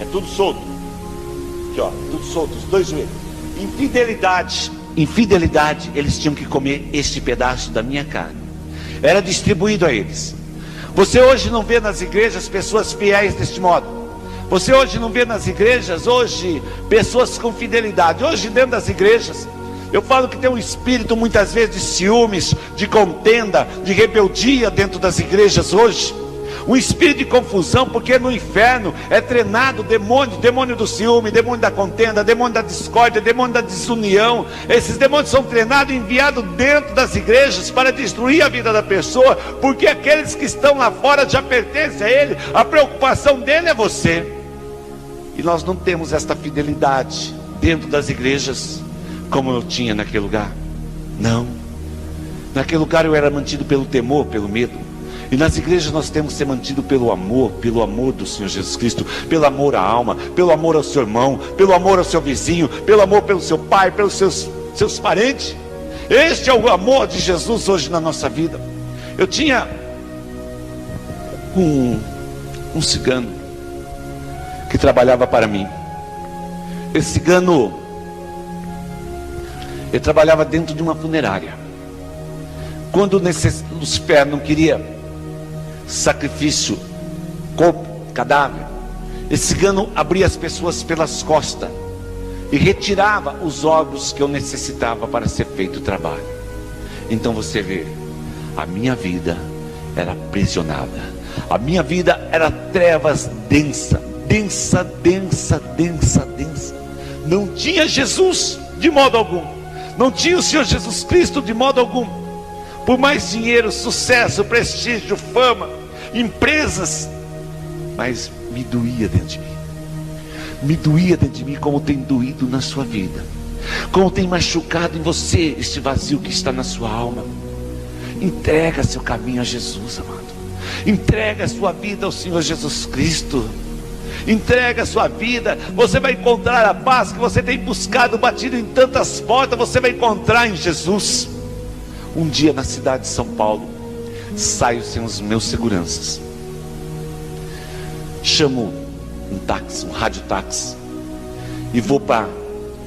É tudo solto. Aqui, ó, tudo solto, os dois joelhos. Em fidelidade, eles tinham que comer este pedaço da minha carne. Era distribuído a eles. Você hoje não vê nas igrejas pessoas fiéis deste modo. Você hoje não vê nas igrejas, hoje, pessoas com fidelidade. Hoje dentro das igrejas, eu falo que tem um espírito muitas vezes de ciúmes, de contenda, de rebeldia dentro das igrejas hoje. Um espírito de confusão, porque no inferno é treinado demônio do ciúme, demônio da contenda, demônio da discórdia, demônio da desunião. Esses demônios são treinados e enviados dentro das igrejas para destruir a vida da pessoa, porque aqueles que estão lá fora já pertencem a ele, a preocupação dele é você. E nós não temos esta fidelidade dentro das igrejas, como eu tinha naquele lugar. Não, naquele lugar eu era mantido pelo temor, pelo medo. E nas igrejas nós temos que ser mantidos pelo amor do Senhor Jesus Cristo, pelo amor à alma, pelo amor ao seu irmão, pelo amor ao seu vizinho, pelo amor pelo seu pai, pelos seus parentes. Este é o amor de Jesus hoje na nossa vida. Eu tinha um cigano que trabalhava para mim. Esse cigano, ele trabalhava dentro de uma funerária. Quando Lucifer não queria sacrifício, corpo, cadáver, esse cigano abria as pessoas pelas costas e retirava os órgãos que eu necessitava para ser feito o trabalho. Então você vê, a minha vida era aprisionada, a minha vida era trevas densa. Não tinha Jesus de modo algum, não tinha o Senhor Jesus Cristo de modo algum. Por mais dinheiro, sucesso, prestígio, fama, empresas, mas me doía dentro de mim. Me doía dentro de mim, como tem doído na sua vida, como tem machucado em você este vazio que está na sua alma. Entrega seu caminho a Jesus, amado. Entrega a sua vida ao Senhor Jesus Cristo. Entrega a sua vida. Você vai encontrar a paz que você tem buscado, batido em tantas portas. Você vai encontrar em Jesus. Um dia na cidade de São Paulo, saio sem os meus seguranças, chamo um táxi, um radiotáxi, e vou para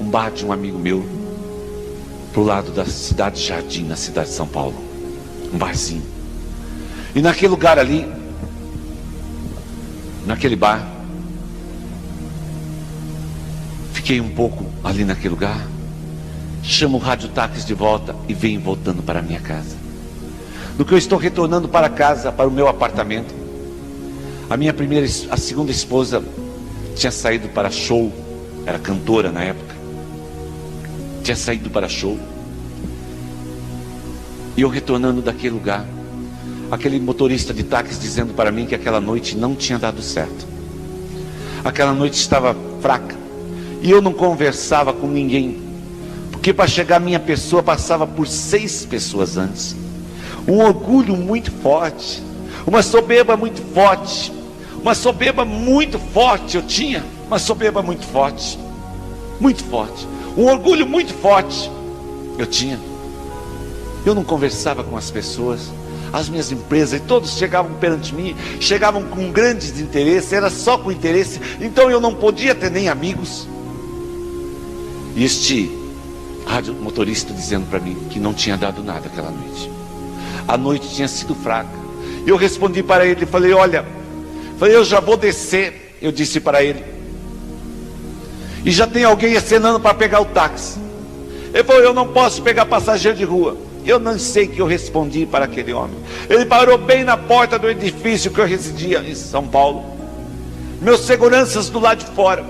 um bar de um amigo meu, pro lado da cidade Jardim, na cidade de São Paulo, um barzinho. E naquele lugar ali, naquele bar, fiquei um pouco ali naquele lugar, chamo o radiotáxi de volta e venho voltando para a minha casa. No que eu estou retornando para casa, para o meu apartamento, a segunda esposa tinha saído para show, era cantora na época, tinha saído para show, e eu retornando daquele lugar, aquele motorista de táxi dizendo para mim que aquela noite não tinha dado certo, aquela noite estava fraca, e eu não conversava com ninguém, porque para chegar a minha pessoa passava por 6 pessoas antes. Um orgulho muito forte, uma soberba muito forte, eu tinha, uma soberba muito forte, um orgulho muito forte, eu tinha. Eu não conversava com as pessoas. As minhas empresas, e todos chegavam perante mim, chegavam com grandes interesses, era só com interesse, então eu não podia ter nem amigos. E este rádio motorista dizendo para mim que não tinha dado nada aquela noite. A noite tinha sido fraca. Eu respondi para ele, falei, olha, eu já vou descer, eu disse para ele. E já tem alguém acenando para pegar o táxi. Ele falou, eu não posso pegar passageiro de rua. Eu não sei o que eu respondi para aquele homem. Ele parou bem na porta do edifício que eu residia em São Paulo. Meus seguranças do lado de fora,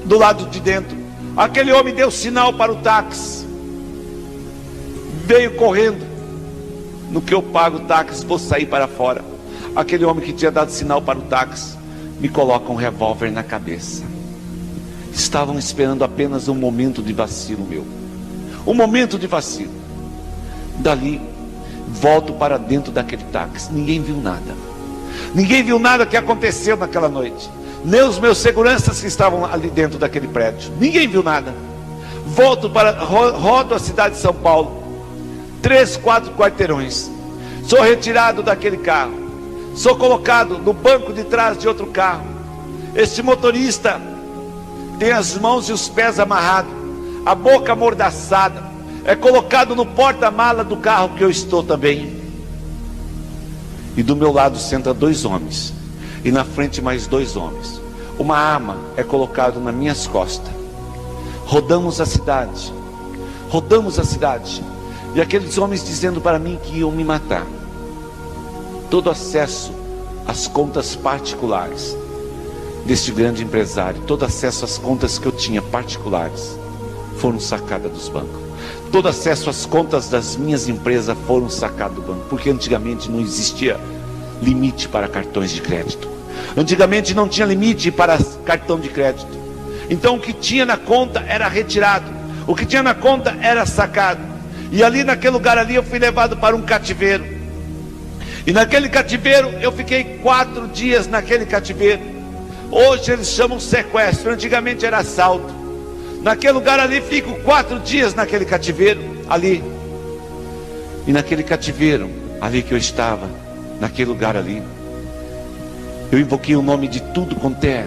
do lado de dentro. Aquele homem deu sinal para o táxi. Veio correndo. No que eu pago o táxi, vou sair para fora. Aquele homem que tinha dado sinal para o táxi me coloca um revólver na cabeça. Estavam esperando apenas um momento de vacilo meu. Um momento de vacilo. Dali, volto para dentro daquele táxi. Ninguém viu nada. Ninguém viu nada que aconteceu naquela noite. Nem os meus seguranças que estavam ali dentro daquele prédio. Ninguém viu nada. Volto rodo a cidade de São Paulo. 3, 4 quarteirões. Sou retirado daquele carro. Sou colocado no banco de trás de outro carro. Este motorista tem as mãos e os pés amarrados, a boca amordaçada. É colocado no porta-mala do carro que eu estou também. E do meu lado senta 2 homens. E na frente mais 2 homens. Uma arma é colocada nas minhas costas. Rodamos a cidade. Rodamos a cidade. E aqueles homens dizendo para mim que iam me matar. Todo acesso às contas particulares deste grande empresário, todo acesso às contas que eu tinha particulares, foram sacadas dos bancos. Todo acesso às contas das minhas empresas foram sacados do banco. Porque antigamente não existia limite para cartões de crédito. Antigamente não tinha limite para cartão de crédito. Então o que tinha na conta era retirado. O que tinha na conta era sacado. E ali naquele lugar ali eu fui levado para um cativeiro. E naquele cativeiro eu fiquei 4 dias naquele cativeiro. Hoje eles chamam sequestro. Antigamente era assalto. Naquele lugar ali, fico 4 dias naquele cativeiro, ali. E naquele cativeiro, ali que eu estava, naquele lugar ali, eu invoquei o nome de tudo quanto é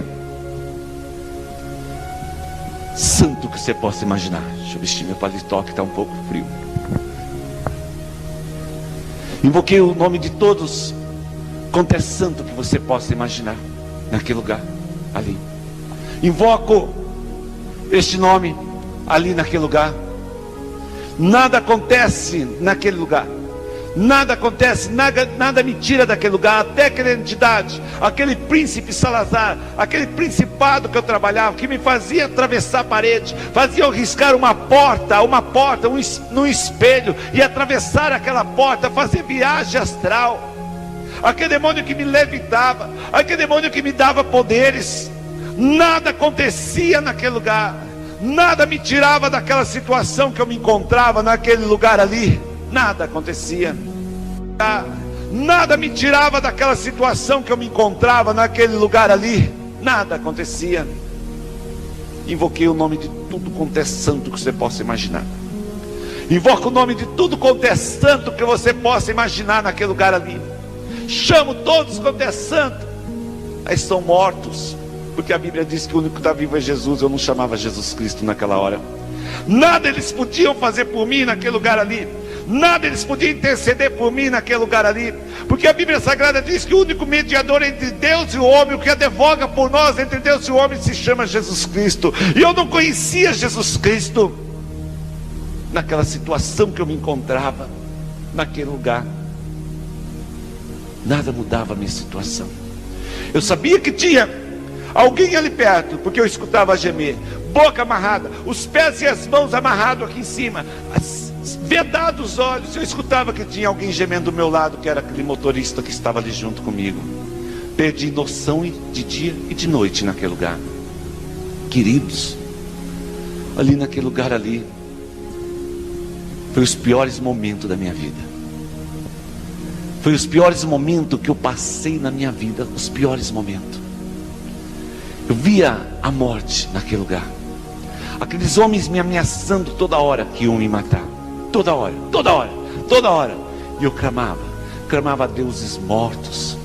santo que você possa imaginar. Deixa eu vestir meu paletó que está um pouco frio. Invoquei o nome de todos quanto é santo que você possa imaginar, naquele lugar, ali. Invoco este nome ali naquele lugar. Nada acontece naquele lugar. Nada acontece, nada me tira daquele lugar. Até aquela entidade, aquele príncipe Salazar, aquele principado que eu trabalhava, que me fazia atravessar a parede, fazia eu riscar uma porta, num espelho, e atravessar aquela porta, fazer viagem astral. Aquele demônio que me levitava, aquele demônio que me dava poderes. Nada acontecia naquele lugar. Nada me tirava daquela situação que eu me encontrava naquele lugar ali. Nada acontecia. Nada me tirava daquela situação que eu me encontrava naquele lugar ali. Nada acontecia. Invoquei o nome de tudo quanto é santo que você possa imaginar. Invoco o nome de tudo quanto é santo que você possa imaginar naquele lugar ali. Chamo todos quanto é santo. Aí estão mortos. Porque a Bíblia diz que o único que está vivo é Jesus. Eu não chamava Jesus Cristo naquela hora. Nada eles podiam fazer por mim naquele lugar ali. Nada eles podiam interceder por mim naquele lugar ali. Porque a Bíblia Sagrada diz que o único mediador entre Deus e o homem, o que advoga por nós entre Deus e o homem, se chama Jesus Cristo. E eu não conhecia Jesus Cristo naquela situação que eu me encontrava naquele lugar. Nada mudava a minha situação. Eu sabia que tinha alguém ali perto, porque eu escutava gemer, boca amarrada, os pés e as mãos amarrados aqui em cima, vedados os olhos. Eu escutava que tinha alguém gemendo do meu lado, que era aquele motorista que estava ali junto comigo. Perdi noção de dia e de noite naquele lugar. Queridos, ali naquele lugar ali, foi os piores momentos da minha vida. Foi os piores momentos que eu passei na minha vida, os piores momentos. Eu via a morte naquele lugar. Aqueles homens me ameaçando toda hora que iam me matar. Toda hora, toda hora. toda hora. E eu clamava a deuses mortos.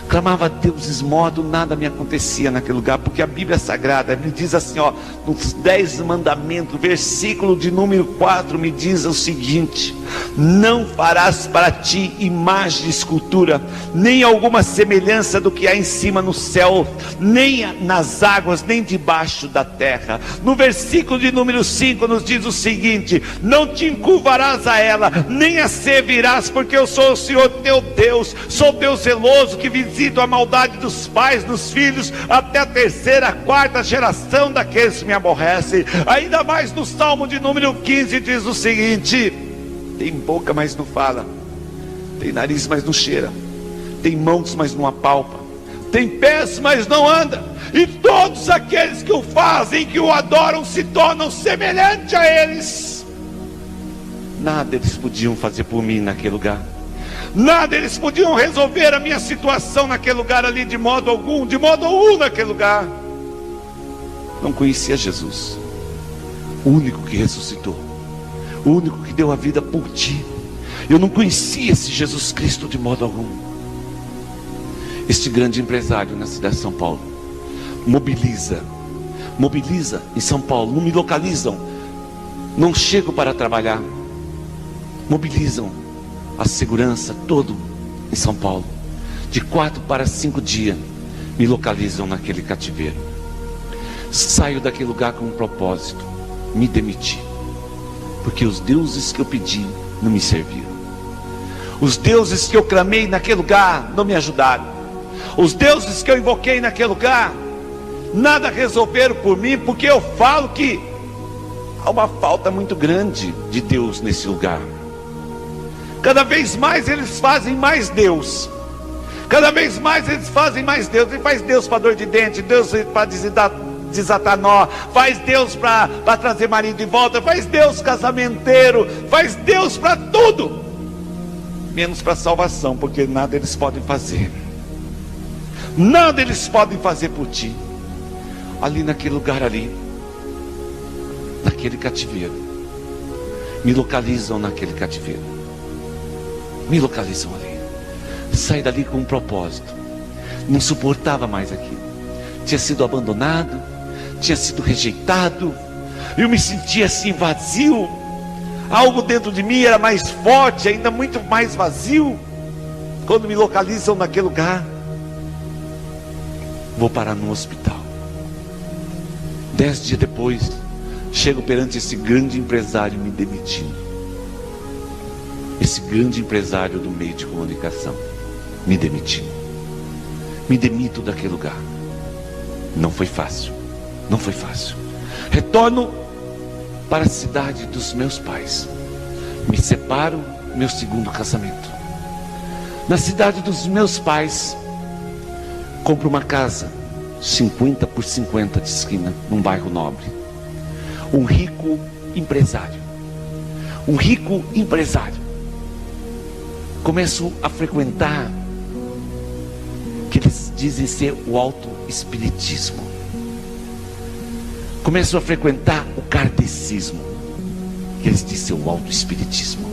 Clamava a deuses mortos, nada me acontecia naquele lugar, porque a Bíblia Sagrada me diz assim, ó, nos 10 mandamentos, versículo de número 4, me diz o seguinte: não farás para ti imagem de escultura, nem alguma semelhança do que há em cima no céu, nem nas águas, nem debaixo da terra. No versículo de número 5 nos diz o seguinte: não te encurvarás a ela, nem a servirás, porque eu sou o Senhor teu Deus, sou Deus zeloso, que visito a maldade dos pais, dos filhos, até a 3ª, 4ª geração daqueles que me aborrecem. Ainda mais no Salmo de número 15 diz o seguinte: tem boca, mas não fala, tem nariz, mas não cheira, tem mãos, mas não apalpa, tem pés, mas não anda, e todos aqueles que o fazem, que o adoram, se tornam semelhantes a eles. Nada eles podiam fazer por mim naquele lugar, nada eles podiam resolver a minha situação naquele lugar ali, de modo algum naquele lugar. Não conhecia Jesus, o único que ressuscitou, o único que deu a vida por ti. Eu não conhecia esse Jesus Cristo de modo algum. Este grande empresário na cidade de São Paulo mobiliza em São Paulo, não me localizam, não chego para trabalhar, mobilizam a segurança todo em São Paulo, de 4 para 5 dias me localizam naquele cativeiro. Saio daquele lugar com um propósito: me demiti, porque os deuses que eu pedi não me serviram, os deuses que eu clamei naquele lugar não me ajudaram, os deuses que eu invoquei naquele lugar nada resolveram por mim, porque eu falo que há uma falta muito grande de Deus nesse lugar. Cada vez mais eles fazem mais Deus, cada vez mais eles fazem mais Deus. E faz Deus para dor de dente, Deus para desatar nó, faz Deus para trazer marido de volta, faz Deus casamenteiro, faz Deus para tudo, menos para salvação, porque nada eles podem fazer, nada eles podem fazer por ti. Ali naquele lugar ali, naquele cativeiro, me localizam naquele cativeiro, me localizam ali. Saí dali com um propósito, não suportava mais aquilo, tinha sido abandonado, tinha sido rejeitado, eu me sentia assim vazio, algo dentro de mim era mais forte, ainda muito mais vazio. Quando me localizam naquele lugar, vou parar no hospital. 10 dias depois, chego perante esse grande empresário me demitindo. Esse grande empresário do meio de comunicação me demitindo. Me demito daquele lugar. Não foi fácil, não foi fácil. Retorno para a cidade dos meus pais, me separo, meu segundo casamento. Na cidade dos meus pais, compro uma casa 50 por 50 de esquina, num bairro nobre. Um rico empresário, começo a frequentar, que eles dizem ser o auto-espiritismo. Começo a frequentar o kardecismo, que eles dizem ser o auto-espiritismo.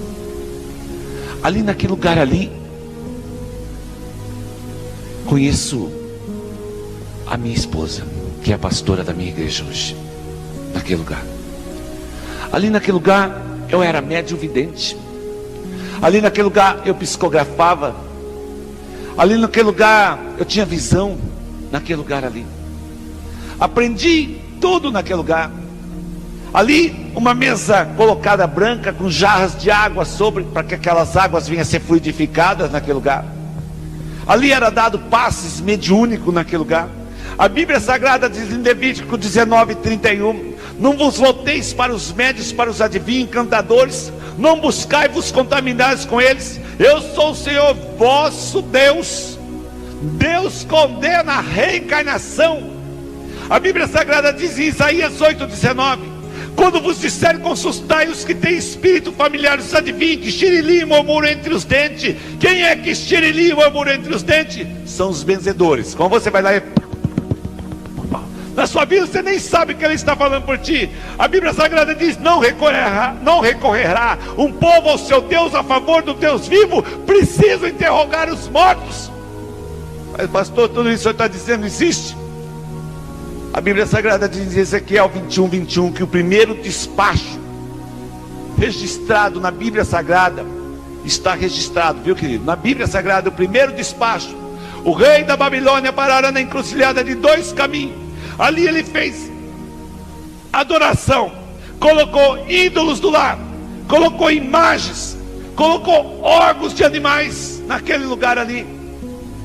Ali naquele lugar ali, conheço a minha esposa, que é a pastora da minha igreja hoje. Naquele lugar, ali naquele lugar, eu era médium vidente. Ali naquele lugar eu psicografava. Ali naquele lugar eu tinha visão. Naquele lugar ali aprendi tudo naquele lugar. Ali uma mesa colocada branca com jarras de água sobre, para que aquelas águas venham a ser fluidificadas naquele lugar. Ali era dado passes mediúnicos naquele lugar. A Bíblia Sagrada diz em Levítico 19:31: não vos volteis para os médios, para os adivinhos, encantadores, não buscai vos contaminar com eles, eu sou o Senhor vosso Deus. Deus condena a reencarnação. A Bíblia Sagrada diz em Isaías 8:19: quando vos disserem, consultai os que têm espírito familiar, os adivinhos, que xirili e murmura entre os dentes. Quem é que xirili e murmura entre os dentes? São os benzedores. Como você vai lá e Na sua vida você nem sabe que Ele está falando por ti. A Bíblia Sagrada diz: não recorrerá um povo ao seu Deus a favor do Deus vivo. Preciso interrogar os mortos. Mas pastor, tudo isso que o senhor está dizendo existe? A Bíblia Sagrada diz em Ezequiel 21:21 que o primeiro despacho registrado na Bíblia Sagrada, está registrado, viu querido? Na Bíblia Sagrada, o primeiro despacho: o rei da Babilônia parara na encruzilhada de 2 caminhos. Ali ele fez adoração, colocou ídolos do lado, colocou imagens, colocou órgãos de animais naquele lugar ali.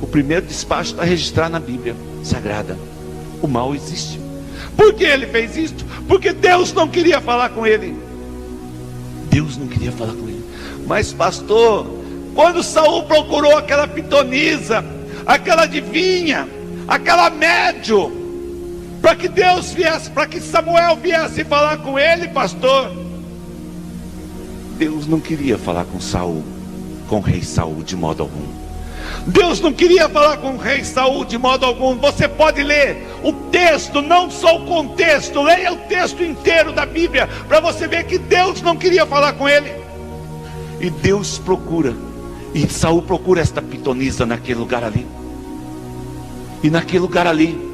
O primeiro despacho está registrado na Bíblia Sagrada. O mal existe. Por que ele fez isso? Porque Deus não queria falar com ele. Deus não queria falar com ele. Mas pastor, quando Saul procurou aquela pitonisa, aquela adivinha, aquela médium, para que Deus viesse, para que Samuel viesse falar com ele, pastor, Deus não queria falar com Saul, com o rei Saul, de modo algum. Deus não queria falar com o rei Saul de modo algum. Você pode ler o texto, não só o contexto, leia o texto inteiro da Bíblia, para você ver que Deus não queria falar com ele. E Deus procura, e Saul procura esta pitonisa naquele lugar ali. E naquele lugar ali,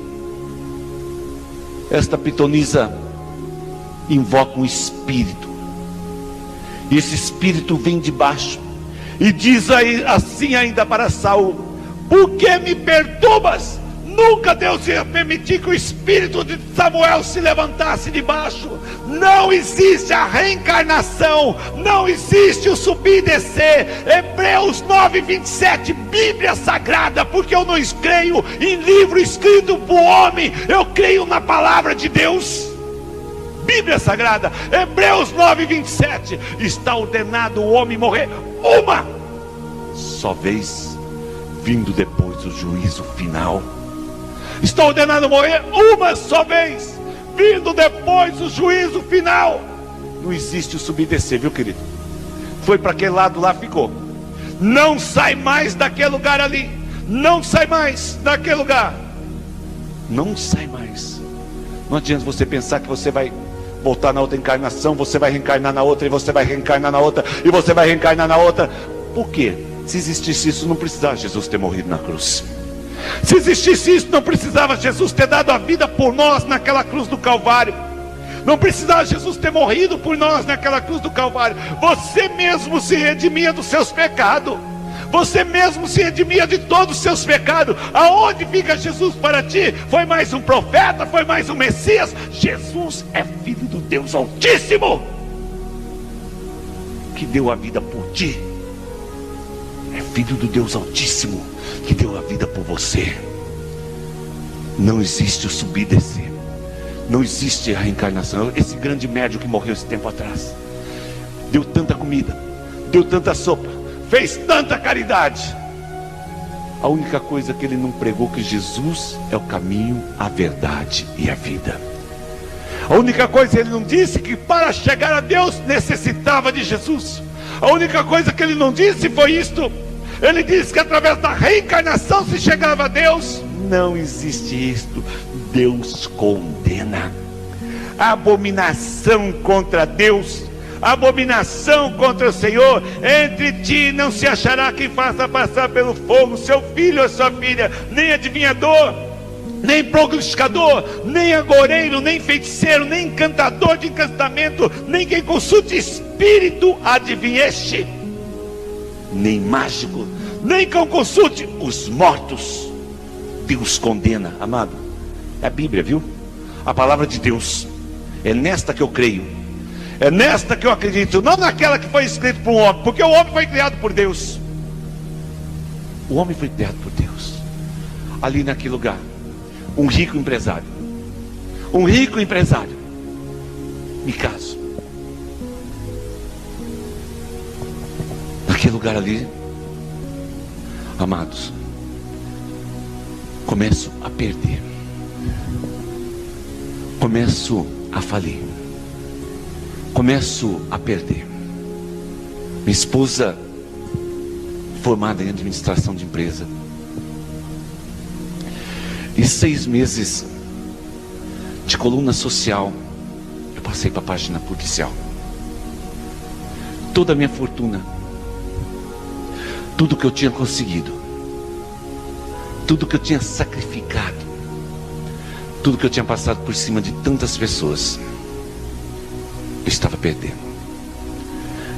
esta pitonisa invoca um espírito. E esse espírito vem de baixo e diz aí, assim ainda para Saul: por que me perturbas? Nunca Deus ia permitir que o espírito de Samuel se levantasse de baixo. Não existe a reencarnação, não existe o subir e descer. Hebreus 9:27, Bíblia Sagrada, porque eu não creio em livro escrito por homem, eu creio na palavra de Deus. Bíblia Sagrada, Hebreus 9:27, está ordenado o homem morrer uma só vez, vindo depois do juízo final. Está ordenado morrer uma só vez, vindo depois do juízo final. Não existe o subir e descer, viu querido? Foi para aquele lado lá, ficou. Não sai mais daquele lugar ali. Não sai mais daquele lugar. Não sai mais. Não adianta você pensar que você vai voltar na outra encarnação. Você vai reencarnar na outra, e você vai reencarnar na outra, e você vai reencarnar na outra. Por quê? Se existisse isso, não precisava Jesus ter morrido na cruz. Se existisse isso, não precisava Jesus ter dado a vida por nós naquela cruz do Calvário. Não precisava Jesus ter morrido por nós naquela cruz do Calvário. Você mesmo se redimia dos seus pecados. Você mesmo se redimia de todos os seus pecados. Aonde fica Jesus para ti? Foi mais um profeta? Foi mais um Messias? Jesus é filho do Deus Altíssimo, que deu a vida por ti. É filho do Deus Altíssimo, que deu a vida por você. Não existe o subir e descer. Não existe a reencarnação. Esse grande médium que morreu esse tempo atrás, deu tanta comida, deu tanta sopa, fez tanta caridade. A única coisa que ele não pregou, que Jesus é o caminho, a verdade e a vida. A única coisa que ele não disse, que para chegar a Deus necessitava de Jesus. A única coisa que ele não disse foi isto. Ele disse que através da reencarnação se chegava a Deus. Não existe isto. Deus condena. A abominação contra Deus, a abominação contra o Senhor. Entre ti não se achará quem faça passar pelo fogo seu filho ou sua filha, nem adivinhador, nem prognosticador, nem agoreiro, nem feiticeiro, nem encantador de encantamento, nem quem consulte espírito adivinheste, nem mágico, nem quem consulte os mortos. Deus condena, amado. É a Bíblia, viu? A palavra de Deus. É nesta que eu creio, é nesta que eu acredito, não naquela que foi escrita por um homem, porque o homem foi criado por Deus. O homem foi criado por Deus. Ali naquele lugar, um rico empresário, me caso. Naquele lugar ali, amados, começo a perder, começo a falir, começo a perder. Minha esposa, formada em administração de empresa, e 6 meses de coluna social, eu passei para a página policial. Toda a minha fortuna, tudo que eu tinha conseguido, tudo que eu tinha sacrificado, tudo que eu tinha passado por cima de tantas pessoas, eu estava perdendo.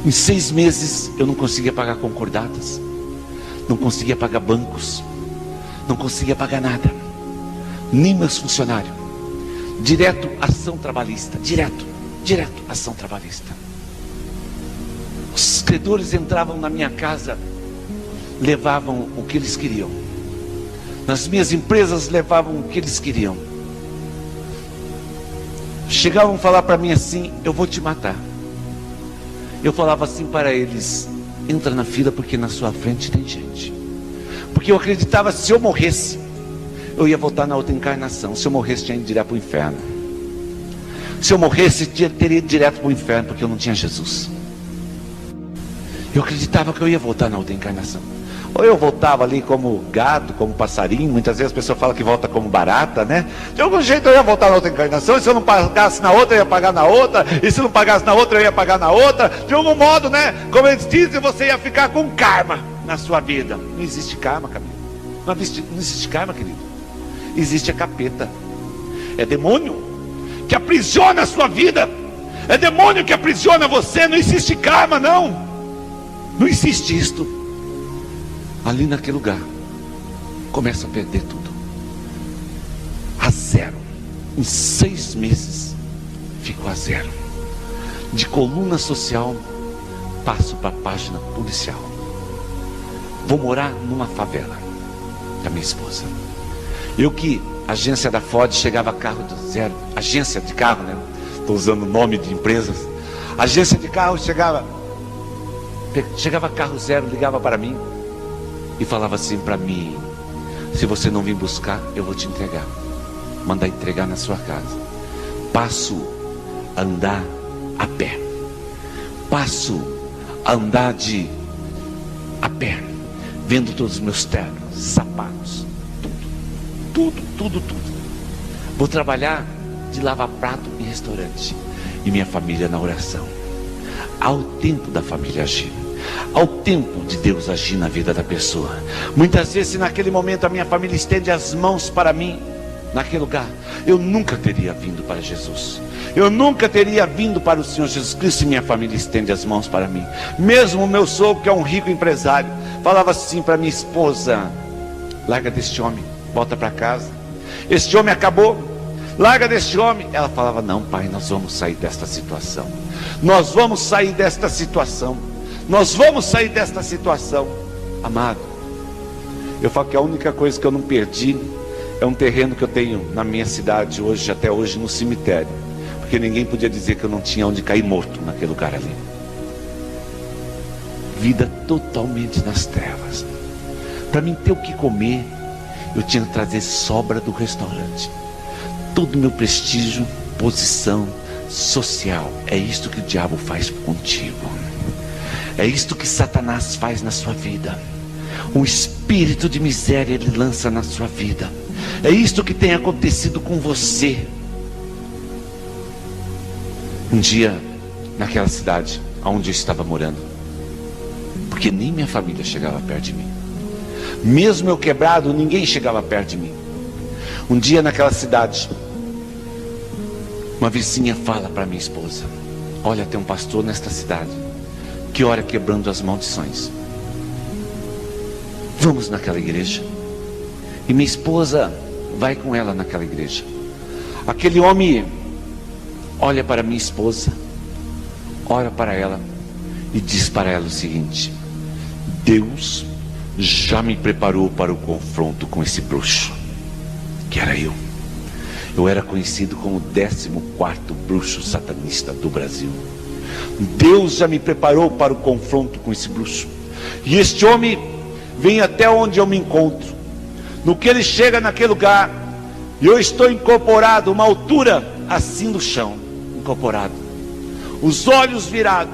Em 6 meses eu não conseguia pagar concordatas, não conseguia pagar bancos, não conseguia pagar nada, nem meus funcionários. Direto ação trabalhista, direto ação trabalhista. Os credores entravam na minha casa, levavam o que eles queriam. Nas minhas empresas levavam o que eles queriam. Chegavam a falar para mim assim: eu vou te matar. Eu falava assim para eles: entra na fila porque na sua frente tem gente. Porque eu acreditava, se eu morresse, eu ia voltar na outra encarnação. Se eu morresse, tinha ido direto para o inferno. Se eu morresse, teria ido direto para o inferno, porque eu não tinha Jesus. Eu acreditava que eu ia voltar na outra encarnação. Ou eu voltava ali como gado, como passarinho. Muitas vezes a pessoa fala que volta como barata, né? De algum jeito eu ia voltar na outra encarnação. E se eu não pagasse na outra, eu ia pagar na outra. E se não pagasse na outra, eu ia pagar na outra. De algum modo, né? Como eles dizem, você ia ficar com karma na sua vida. Não existe karma, querido. Não existe karma, querido. Existe a capeta. É demônio que aprisiona a sua vida. É demônio que aprisiona você. Não existe karma, não. Não existe isto. Ali naquele lugar, começa a perder tudo. A zero. Em 6 meses, ficou a zero. De coluna social, passo para a página policial. Vou morar numa favela com a minha esposa. Eu que, agência da Ford, chegava carro do zero. Agência de carro, né? Estou usando o nome de empresas. Agência de carro chegava carro zero, ligava para mim e falava assim para mim: se você não vir buscar, eu vou te entregar. Mandar entregar na sua casa. Passo a andar a pé. Passo a andar a pé, vendo todos os meus ternos, sapatos, tudo. Vou trabalhar de lavar prato em restaurante e minha família na oração. Ao tempo da família agir, ao tempo de Deus agir na vida da pessoa. Muitas vezes, se naquele momento a minha família estende as mãos para mim, naquele lugar, eu nunca teria vindo para Jesus. Eu nunca teria vindo para o Senhor Jesus Cristo se minha família estende as mãos para mim. Mesmo o meu sogro, que é um rico empresário, falava assim para minha esposa: larga deste homem, volta para casa. Este homem acabou, larga deste homem. Ela falava: não, pai, nós vamos sair desta situação. Nós vamos sair desta situação. Nós vamos sair desta situação. Amado, eu falo que a única coisa que eu não perdi é um terreno que eu tenho na minha cidade hoje, até hoje, no cemitério. Porque ninguém podia dizer que eu não tinha onde cair morto naquele lugar ali. Vida totalmente nas trevas. Para mim ter o que comer, eu tinha que trazer sobra do restaurante. Todo o meu prestígio, posição social. É isto que o diabo faz contigo. É isto que Satanás faz na sua vida. Um espírito de miséria ele lança na sua vida. É isto que tem acontecido com você. Um dia, naquela cidade onde eu estava morando, porque nem minha família chegava perto de mim, mesmo eu quebrado, ninguém chegava perto de mim. Um dia naquela cidade, uma vizinha fala para minha esposa: olha, tem um pastor nesta cidade que ora quebrando as maldições. Vamos naquela igreja. E minha esposa vai com ela naquela igreja. Aquele homem olha para minha esposa, olha para ela e diz para ela o seguinte: Deus já me preparou para o confronto com esse bruxo, que era eu. Eu era conhecido como o 14º bruxo satanista do Brasil. Deus já me preparou para o confronto com esse bruxo. E este homem vem até onde eu me encontro. No que ele chega naquele lugar, eu estou incorporado, uma altura assim do chão, incorporado, os olhos virados.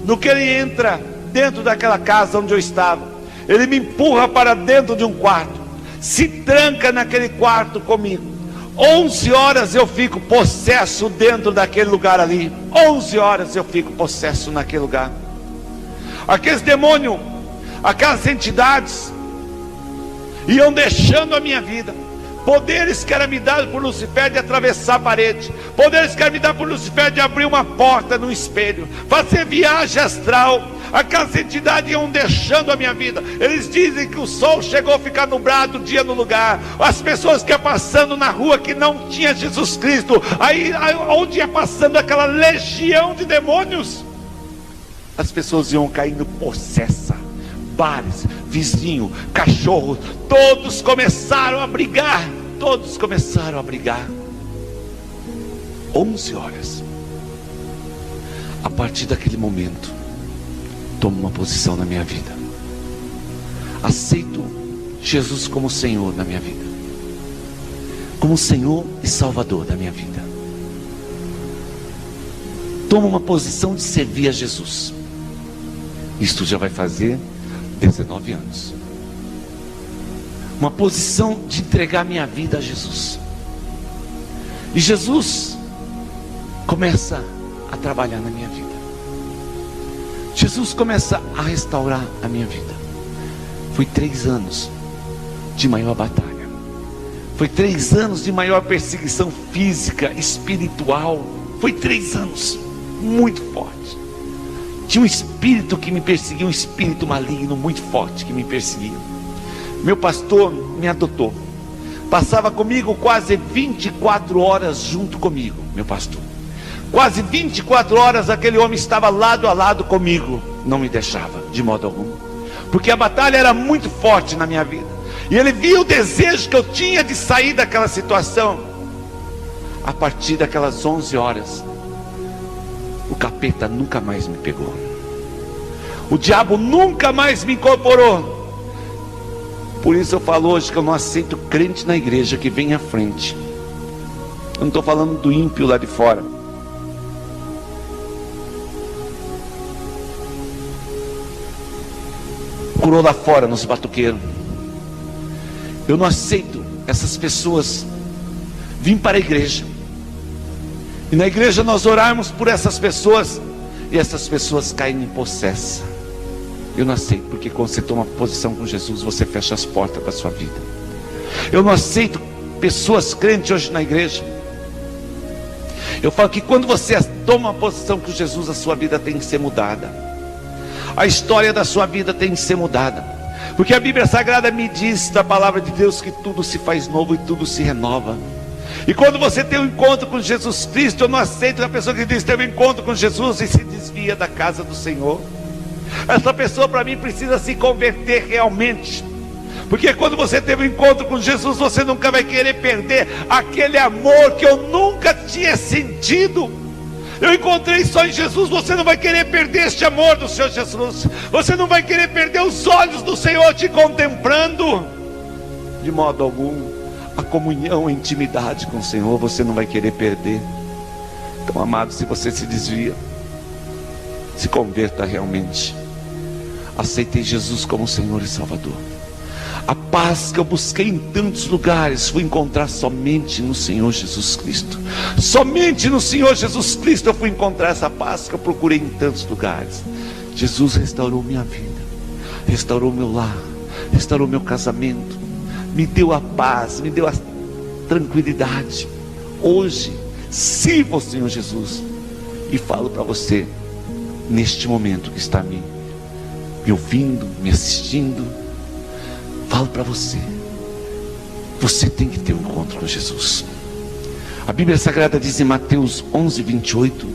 No que ele entra dentro daquela casa onde eu estava, ele me empurra para dentro de um quarto, se tranca naquele quarto comigo. 11 horas eu fico possesso dentro daquele lugar ali. 11 horas eu fico possesso naquele lugar. Aqueles demônios, aquelas entidades iam deixando a minha vida. Poderes que eram me dados por Lucifer de atravessar a parede, poderes que eram me dados por Lucifer de abrir uma porta no espelho, fazer viagem astral. Aquelas entidades iam deixando a minha vida. Eles dizem que o sol chegou a ficar nublado o dia no lugar. As pessoas que iam passando na rua que não tinha Jesus Cristo, aí onde ia passando aquela legião de demônios, as pessoas iam caindo possessa. Bares, vizinho, cachorro, todos começaram a brigar. Todos começaram a brigar. 11 horas. A partir daquele momento, tomo uma posição na minha vida. Aceito Jesus como Senhor na minha vida, como Senhor e Salvador da minha vida. Tomo uma posição de servir a Jesus. Isto já vai fazer 19 anos. Uma posição de entregar minha vida a Jesus. E Jesus começa a trabalhar na minha vida. Jesus começa a restaurar a minha vida. Foi 3 anos de maior batalha. Foi 3 anos de maior perseguição física, espiritual. Foi 3 anos muito forte. Tinha um espírito que me perseguia, um espírito maligno muito forte que me perseguia. Meu pastor me adotou. Passava comigo quase 24 horas junto comigo, meu pastor. Quase 24 horas aquele homem estava lado a lado comigo. Não me deixava de modo algum, porque a batalha era muito forte na minha vida. E ele via o desejo que eu tinha de sair daquela situação. A partir daquelas 11 horas, o capeta nunca mais me pegou. O diabo nunca mais me incorporou. Por isso eu falo hoje que eu não aceito crente na igreja que vem à frente. Eu não estou falando do ímpio lá de fora. Curou lá fora nos batuqueiros. Eu não aceito essas pessoas vir para a igreja e na igreja nós orarmos por essas pessoas e essas pessoas caem em possessa. Eu não aceito, porque quando você toma posição com Jesus, você fecha as portas para a sua vida. Eu não aceito pessoas crentes hoje na igreja. Eu falo que quando você toma uma posição com Jesus, a sua vida tem que ser mudada. A história da sua vida tem que ser mudada. Porque a Bíblia Sagrada me diz da palavra de Deus que tudo se faz novo e tudo se renova. E quando você tem um encontro com Jesus Cristo, eu não aceito a pessoa que diz que teve um encontro com Jesus e se desvia da casa do Senhor. Essa pessoa para mim precisa se converter realmente. Porque quando você teve um encontro com Jesus, você nunca vai querer perder aquele amor que eu nunca tinha sentido. Eu encontrei só em Jesus. Você não vai querer perder este amor do Senhor Jesus. Você não vai querer perder os olhos do Senhor te contemplando. De modo algum. A comunhão, a intimidade com o Senhor, você não vai querer perder. Então, amado, se você se desvia, se converta realmente. Aceitei Jesus como Senhor e Salvador. A paz que eu busquei em tantos lugares, fui encontrar somente no Senhor Jesus Cristo. Somente no Senhor Jesus Cristo eu fui encontrar essa paz que eu procurei em tantos lugares. Jesus restaurou minha vida, restaurou meu lar, restaurou meu casamento, me deu a paz, me deu a tranquilidade. Hoje, sirvo ao Senhor Jesus e falo para você, neste momento que está me ouvindo, me assistindo, falo para você, você tem que ter um encontro com Jesus. A Bíblia Sagrada diz em Mateus 11, 28,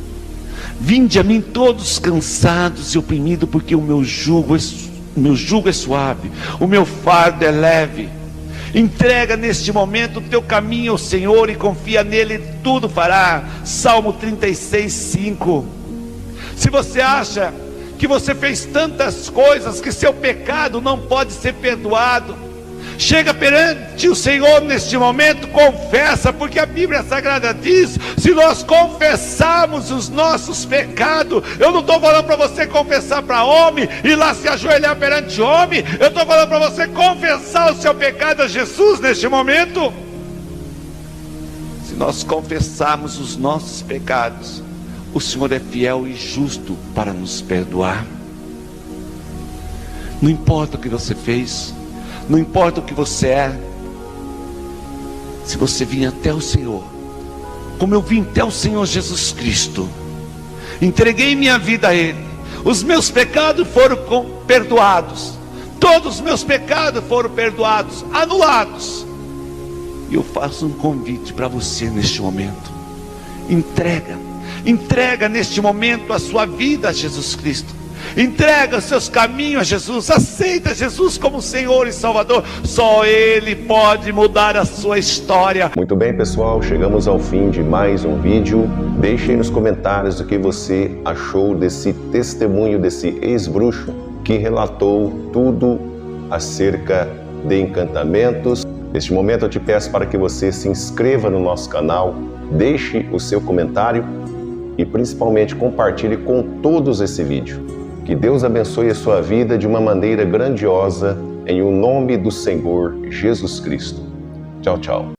vinde a mim todos cansados e oprimidos, porque o meu jugo é suave, o meu fardo é leve. Entrega neste momento o teu caminho ao Senhor e confia nele, tudo fará. Salmo 36, 5. Se você acha que você fez tantas coisas que seu pecado não pode ser perdoado, chega perante o Senhor neste momento, confessa, porque a Bíblia Sagrada diz, se nós confessarmos os nossos pecados, eu não estou falando para você confessar para homem, e lá se ajoelhar perante homem, eu estou falando para você confessar o seu pecado a Jesus neste momento. Se nós confessarmos os nossos pecados, o Senhor é fiel e justo para nos perdoar. Não importa o que você fez, não importa o que você é, se você vir até o Senhor, como eu vim até o Senhor Jesus Cristo, entreguei minha vida a Ele, os meus pecados foram perdoados, todos os meus pecados foram perdoados, anulados. E eu faço um convite para você neste momento. Entrega neste momento a sua vida a Jesus Cristo. Entrega os seus caminhos a Jesus. Aceita Jesus como Senhor e Salvador. Só Ele pode mudar a sua história. Muito bem, pessoal, chegamos ao fim de mais um vídeo. Deixe aí nos comentários o que você achou desse testemunho desse ex-bruxo que relatou tudo acerca de encantamentos. Neste momento eu te peço para que você se inscreva no nosso canal, deixe o seu comentário e principalmente compartilhe com todos esse vídeo. Que Deus abençoe a sua vida de uma maneira grandiosa, em o nome do Senhor Jesus Cristo. Tchau, tchau.